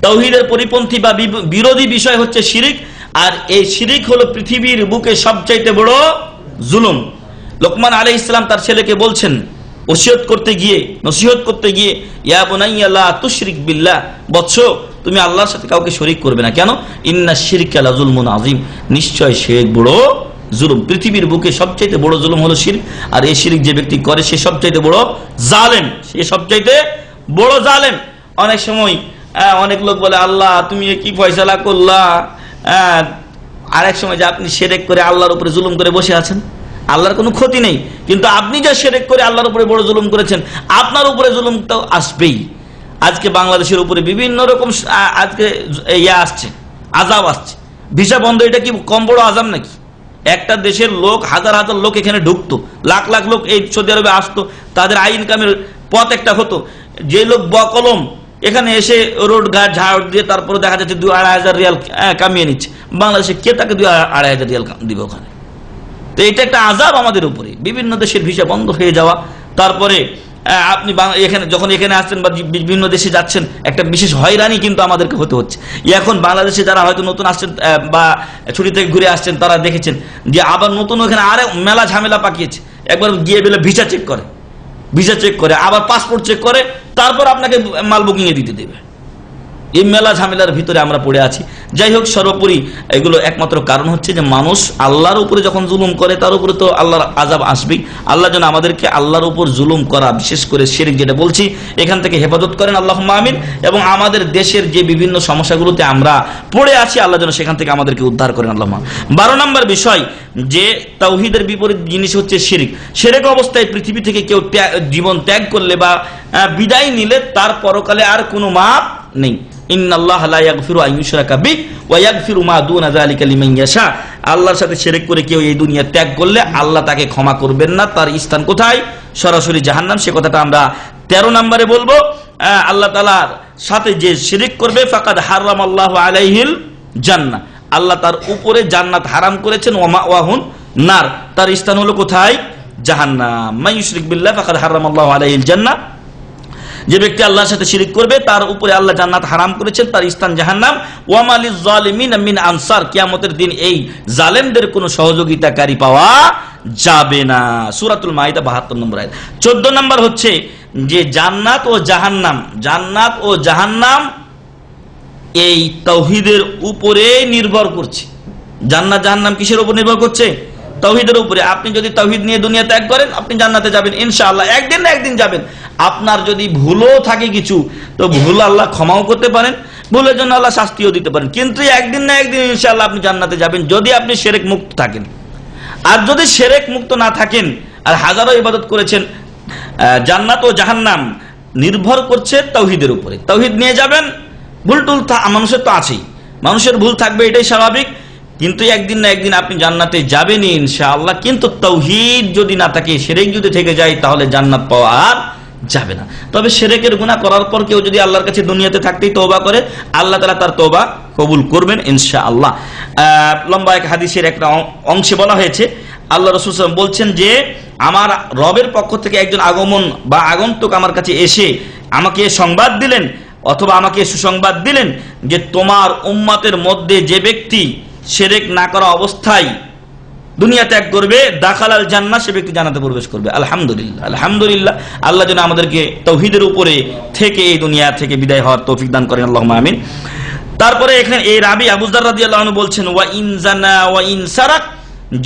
তাওহীদের পরিপন্থী বা বিরোধী বিষয় হচ্ছে শিরিক। আর এই শিরিক হলো পৃথিবীর বুকে সবচাইতে বড় জুলুম। লোকমান আলাইহিস সালাম তার ছেলেকে বলছেন নসিহত করতে গিয়ে ইয়া বুনাইয়া লা তুশরিক বিল্লাহ, বৎস তুমি আল্লাহর সাথে কাউকে শরীক করবে না। কেন? ইন্নাশ শিরকা লাযুলমুন আযীম, নিশ্চয় শিরক বড় জুলুম। পৃথিবীর বুকে সবচাইতে বড় জুলুম হলো শিরক। আর এই শিরক যে ব্যক্তি করে সে সবচাইতে বড় জালেম, সে সবচাইতে বড় জালেম। অনেক সময় অনেক লোক বলে আল্লাহ তুমি কি ফয়সালা করলা, আরেক সময় যে আপনি শিরক করে আল্লাহর উপরে জুলুম করে বসে আছেন, আল্লাহর কোনো ক্ষতি নেই, কিন্তু আপনি যা শিরক করে আল্লাহর উপরে বড় জুলুম করেছেন, আপনার উপরে জুলুম তো আসবেই। আজকে বাংলাদেশের উপরে বিভিন্ন রকম আজকে আসছে, আযাব আসছে, ভিসা বন্ধ। এটা কি কম বড় আযাব নাকি? একটা দেশের লোক, হাজার হাজার লোক এখানে ঢুকতো, লাখ লাখ লোক এই সৌদি আরবে আসতো, তাদের আয় ইনকামের পথ একটা হতো। যে লোক বকলম এখানে এসে রোড ঘাট ঝাড় দিয়ে তারপরে দেখা যাচ্ছে 2-2.5 রিয়াল কামিয়ে নিচ্ছে, বাংলাদেশে কে তাকে 2-2.5 রিয়াল দিবে ওখানে? তো এটা একটা আযাব আমাদের উপরে, বিভিন্ন দেশের ভিসা বন্ধ হয়ে যাওয়া। তারপরে আপনি যখন এখানে আসছেন বা বিভিন্ন দেশে যাচ্ছেন, একটা বিশেষ হয়রানি কিন্তু আমাদেরকে হতে হচ্ছে। এখন বাংলাদেশে যারা হয়তো নতুন আসছেন বা ছুটি থেকে ঘুরে আসছেন, তারা দেখেছেন যে আবার নতুন ওখানে আরে মেলা ঝামেলা পাকিয়েছে। একবার গিয়ে বলে ভিসা চেক করে, আবার পাসপোর্ট চেক করে, তারপর আপনাকে মাল বুকিং এ দিতে দেবে। এই মেলা ঝামেলার ভিতরে আমরা পড়ে আছি। যাই হোক, সর্বোপরি এগুলো একমাত্র কারণ হচ্ছে যে মানুষ আল্লাহর উপরে যখন জুলুম করে তার উপরে তো আল্লাহর আযাব আসবেই। আল্লাহ যেন আমাদেরকে আল্লাহর উপর জুলুম করা, বিশেষ করে শিরক যেটা বলছি, এখান থেকে হেফাজত করেন, আল্লাহুম্মা আমিন। এবং আমাদের দেশের যে বিভিন্ন সমস্যাগুলোতে আমরা পড়ে আছি, আল্লাহ যেন সেখান থেকে আমাদেরকে উদ্ধার করেন, আল্লাহুম্মা। 12 নম্বর বিষয় যে তাওহীদের বিপরীত জিনিস হচ্ছে শিরক। শিরক অবস্থায় পৃথিবী থেকে কেউ জীবন ত্যাগ করলে বা বিদায় নিলে তার পরকালে আর কোনো মাপ নেই। ইন্নাল্লাহা লা ইয়াগফিরু আন ইউশরাকা বিহি ওয়া ইয়াগফিরু মা দুনা যালিকা লিমান ইয়াশা। আল্লাহর সাথে শিরক করে কেউ এই দুনিয়া ত্যাগ করলে আল্লাহ তাকে ক্ষমা করবেন না। তার স্থান কোথায়? সরাসরি জাহান্নাম। সে কথাটা আমরা 13 নম্বরে বলবো। আল্লাহ তাআলার সাথে যে শিরক করবে ফাকাদ হারামাল্লাহু আলাইহিল জান্নাহ, আল্লাহ তার উপরে জান্নাত হারাম করেছেন। ওয়া মাওয়াহুন নার, তার স্থান হলো কোথায়? জাহান্নাম। মান ইউশরিক বিল্লাহ ফাকাদ হারামাল্লাহু আলাইহিল জান্নাহ, যে ব্যক্তি আল্লাহর সাথে শিরক করবে তার উপরে আল্লাহ জান্নাত হারাম করেছেন, তার স্থান জাহান্নাম। ওয়া মা লিয-যালিমিনা মিন আনসার, কিয়ামতের দিন এই জালেমদের কোনো সহযোগিতাকারী পাওয়া যাবে না। সূরাতুল মাইদা 72 নম্বর আয়াত। 14 নম্বর হচ্ছে যে জান্নাত ও জাহান্নাম এই তাওহীদের উপরে নির্ভর করছে। জান্নাত জাহান্নাম কিসের উপর নির্ভর করছে? তাওহীদের উপরে। আপনি যদি তাওহীদ নিয়ে দুনিয়া ত্যাগ করেন, আপনি জান্নাতে যাবেন ইনশাআল্লাহ, একদিন না একদিন যাবেন। আপনার যদি ভুলও থাকে কিছু, তো ভুল আল্লাহ ক্ষমাও করতে পারেন, ভুলের জন্য আল্লাহ শাস্তিও দিতে পারেন, কিন্তু একদিন না একদিন ইনশাআল্লাহ আপনি জান্নাতে যাবেন, যদি আপনি শিরক মুক্ত থাকেন। আর যদি শিরক মুক্ত না থাকেন আর হাজারো ইবাদত করেছেন, জান্নাত ও জাহান্নাম নির্ভর করছে তাওহীদের উপরে। তাওহীদ নিয়ে যাবেন, ভুল টুল মানুষের তো আছেই, মানুষের ভুল থাকবে, এটাই স্বাভাবিক, কিন্তু একদিন না একদিন আপনি জান্নাতে যাবেনই ইনশাআল্লাহ। কিন্তু তাওহীদ যদি না থাকে, শিরক যদি থেকে যায়, তাহলে জান্নাত পাওয়া আর যাবে না। তবে শিরকের গুনাহ করার পর কেউ যদি আল্লাহর কাছে দুনিয়াতে থাকতেই তওবা করে, আল্লাহ তাআলা তার তওবা কবুল করবেন ইনশাআল্লাহ। লম্বা এক হাদিসের একটা অংশে বলা হয়েছে, আল্লাহ রাসূল সাল্লাল্লাহু আলাইহি ওয়াসাল্লাম বলছেন যে আমার রবের পক্ষ থেকে একজন আগন্তুক আমার কাছে এসে আমাকে সংবাদ দিলেন, অথবা আমাকে সুসংবাদ দিলেন যে তোমার উম্মতের মধ্যে যে ব্যক্তি শিরক না করা অবস্থায় দুনিয়া ত্যাগ করবে দাখালাল জান্নাহ, সে ব্যক্তি জান্নাতে প্রবেশ করবে। আলহামদুলিল্লাহ, আলহামদুলিল্লাহ। আল্লাহ যেন আমাদেরকে তৌহিদের উপরে থেকে এই দুনিয়া থেকে বিদায় হওয়ার তৌফিক দান করেন, আল্লাহুম্মা আমিন। তারপরে এখানে এই রাবি আবু যর রাদিয়াল্লাহু আনহু বলছেন, ওয়া ইন জানা ওয়া ইন সারাক,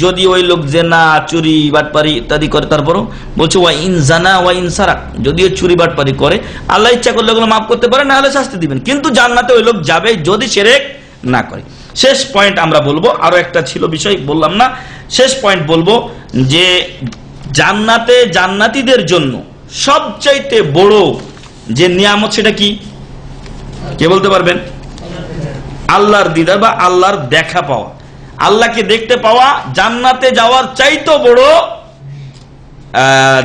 যদি ওই লোক জেনা চুরি বাটপারি ইত্যাদি করে, তারপরও বলছে ওয়া ইন জানা ওয়া ইন সারাক, যদিও চুরি বাটপারি করে আল্লাহ ইচ্ছা করলে ওগুলো মাফ করতে পারে, না হলে শাস্তি দিবেন, কিন্তু জান্নাতে ওই লোক যাবে যদি শিরক না করে। শেষ পয়েন্ট আমরা বলবো, আরো একটা ছিল বিষয় বললাম না, শেষ পয়েন্ট বলবো যে জান্নাতে জান্নাতীদের জন্য সবচাইতে বড় যে নিয়ামত সেটা কি, কে বলতে পারবেন? আল্লাহর দিদার বা আল্লাহর দেখা পাওয়া, আল্লাহকে দেখতে পাওয়া জান্নাতে যাওয়ার চাইতে বড়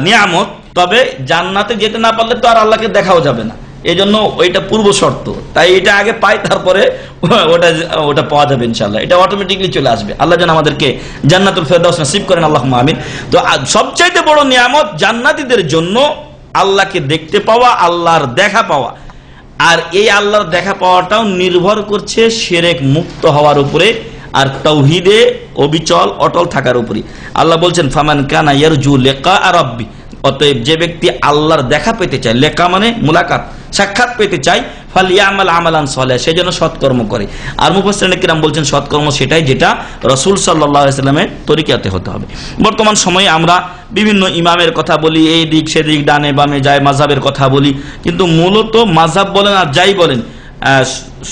নিয়ামত। তবে জান্নাতে যেতে না পারলে তো আর আল্লাহকে দেখাও যাবে না, এই জন্য ওইটা পূর্ব শর্ত, তাই এটা আগে পাই তারপরে ওটা পাওয়া যাবে ইনশাআল্লাহ, এটা অটোমেটিকলি চলে আসবে। আল্লাহ যেন আমাদেরকে জান্নাতুল ফেরদাউস নসিব করেন, আল্লাহুম্মা আমিন। তো সবচাইতে বড় নিয়ামত জান্নাতীদের জন্য আল্লাহকে দেখতে পাওয়া, আল্লাহর দেখা পাওয়া। আর এই আল্লাহর দেখা পাওয়াটাও নির্ভর করছে শিরক মুক্ত হওয়ার উপরে আর তাওহীদে অবিচল অটল থাকার উপরে। আল্লাহ বলছেন, ফামান কানা ইয়ারজু লিকা রাব্বি, অতএব যে ব্যক্তি আল্লাহর দেখা পেতে চায়, লেখা মানে মুলাকাত, সাক্ষাৎ পেতে চায়, ফালিয়ামাল আমালান সালিহা, সে যেন সৎকর্ম করে। আর মুফাসসিরিন কিরাম বলছেন সৎকর্ম সেটাই যেটা রাসূল সাল্লাল্লাহু আলাইহি সাল্লামের তরিকাতে হতে হবে। বর্তমান সময়ে আমরা বিভিন্ন ইমামের কথা বলি, এই দিক সেদিক ডানে বামে যায়, মাযহাবের কথা বলি, কিন্তু মূলত মাযহাব বলেন আর যাই বলেন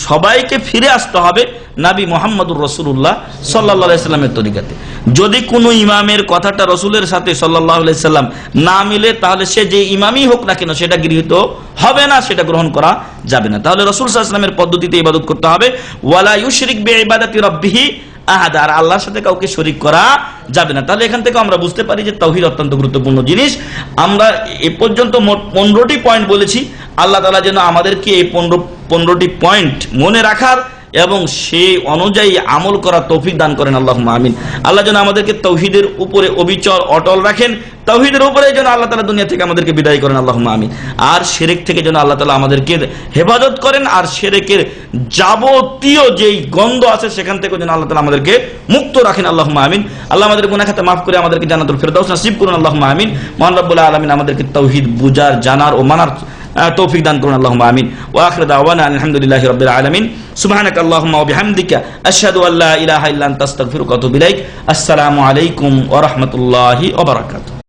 সবাইকে ফিরে আসতে হবে নবী মুহাম্মদুর রাসূলুল্লাহ সাল্লাল্লাহু আলাইহি সাল্লামের তরিকাতে। যদি কোনো ইমামের কথাটা রাসূলের সাথে সাল্লাল্লাহু আলাইহি সাল্লাম না মিলে, তাহলে সে যে ইমামই হোক না কেন সেটা গৃহীত হবে না, সেটা গ্রহণ করা যাবে না। তাহলে রাসূল সাল্লাল্লাহু আলাইহি সাল্লামের পদ্ধতিতে ইবাদত করতে হবে। ওয়ালা ইউশরিক বিইবাদাতি রাব্বিহি আহাদ, আর আল্লাহর সাথে কাউকে শরীক করা যাবে না। তাহলে এখান থেকে আমরা বুঝতে পারি যে তাওহীদ অত্যন্ত গুরুত্বপূর্ণ জিনিস। আমরা এ পর্যন্ত মোট 15টি পয়েন্ট বলেছি। আল্লাহ তাআলা যেন আমাদেরকে এই 15টি পয়েন্ট মনে রাখার এবং সেই অনুযায়ী আমল করার তৌফিক দান করেন, আল্লাহুম্মা আমিন। আল্লাহ যেন আমাদেরকে তাওহীদের উপরে অবিচল অটল রাখেন, তাওহীদের উপরে যেন আল্লাহ তাআলা দুনিয়া থেকে আমাদেরকে বিদায় করেন, আল্লাহুম্মা আমিন। আর শিরক থেকে যেন আল্লাহ তাআলা আমাদেরকে হেফাজত করেন, আর শিরকের যাবতীয় যেই গন্ধ আছে সেখান থেকে যেন আল্লাহ তাআলা আমাদেরকে মুক্ত রাখেন, আল্লাহুম্মা আমিন। আল্লাহ আমাদের গুনাহ খাতা মাফ করে আমাদেরকে জান্নাতুল ফেরদাউস নসিব করুন, আল্লাহুম্মা আমিন। মহান রব্বুল আলামিন আমাদেরকে তাওহীদ বুঝার, জানার ও মানার তৌফিক দান করুন, আল্লাহুম্মা আমিন। ওয়া আখিরু দাওয়ানা আলহামদুলিল্লাহি রাব্বিল আলামিন। সুবহানাকা আল্লাহুম্মা ওয়া বিহামদিকা আশহাদু আল্লা ইলাহা ইল্লা আনতা আস্তাগফিরুকা ওয়া আতুবু ইলাইক। আসসালামু আলাইকুম ওয়া রাহমাতুল্লাহি ওয়া বারাকাতুহু।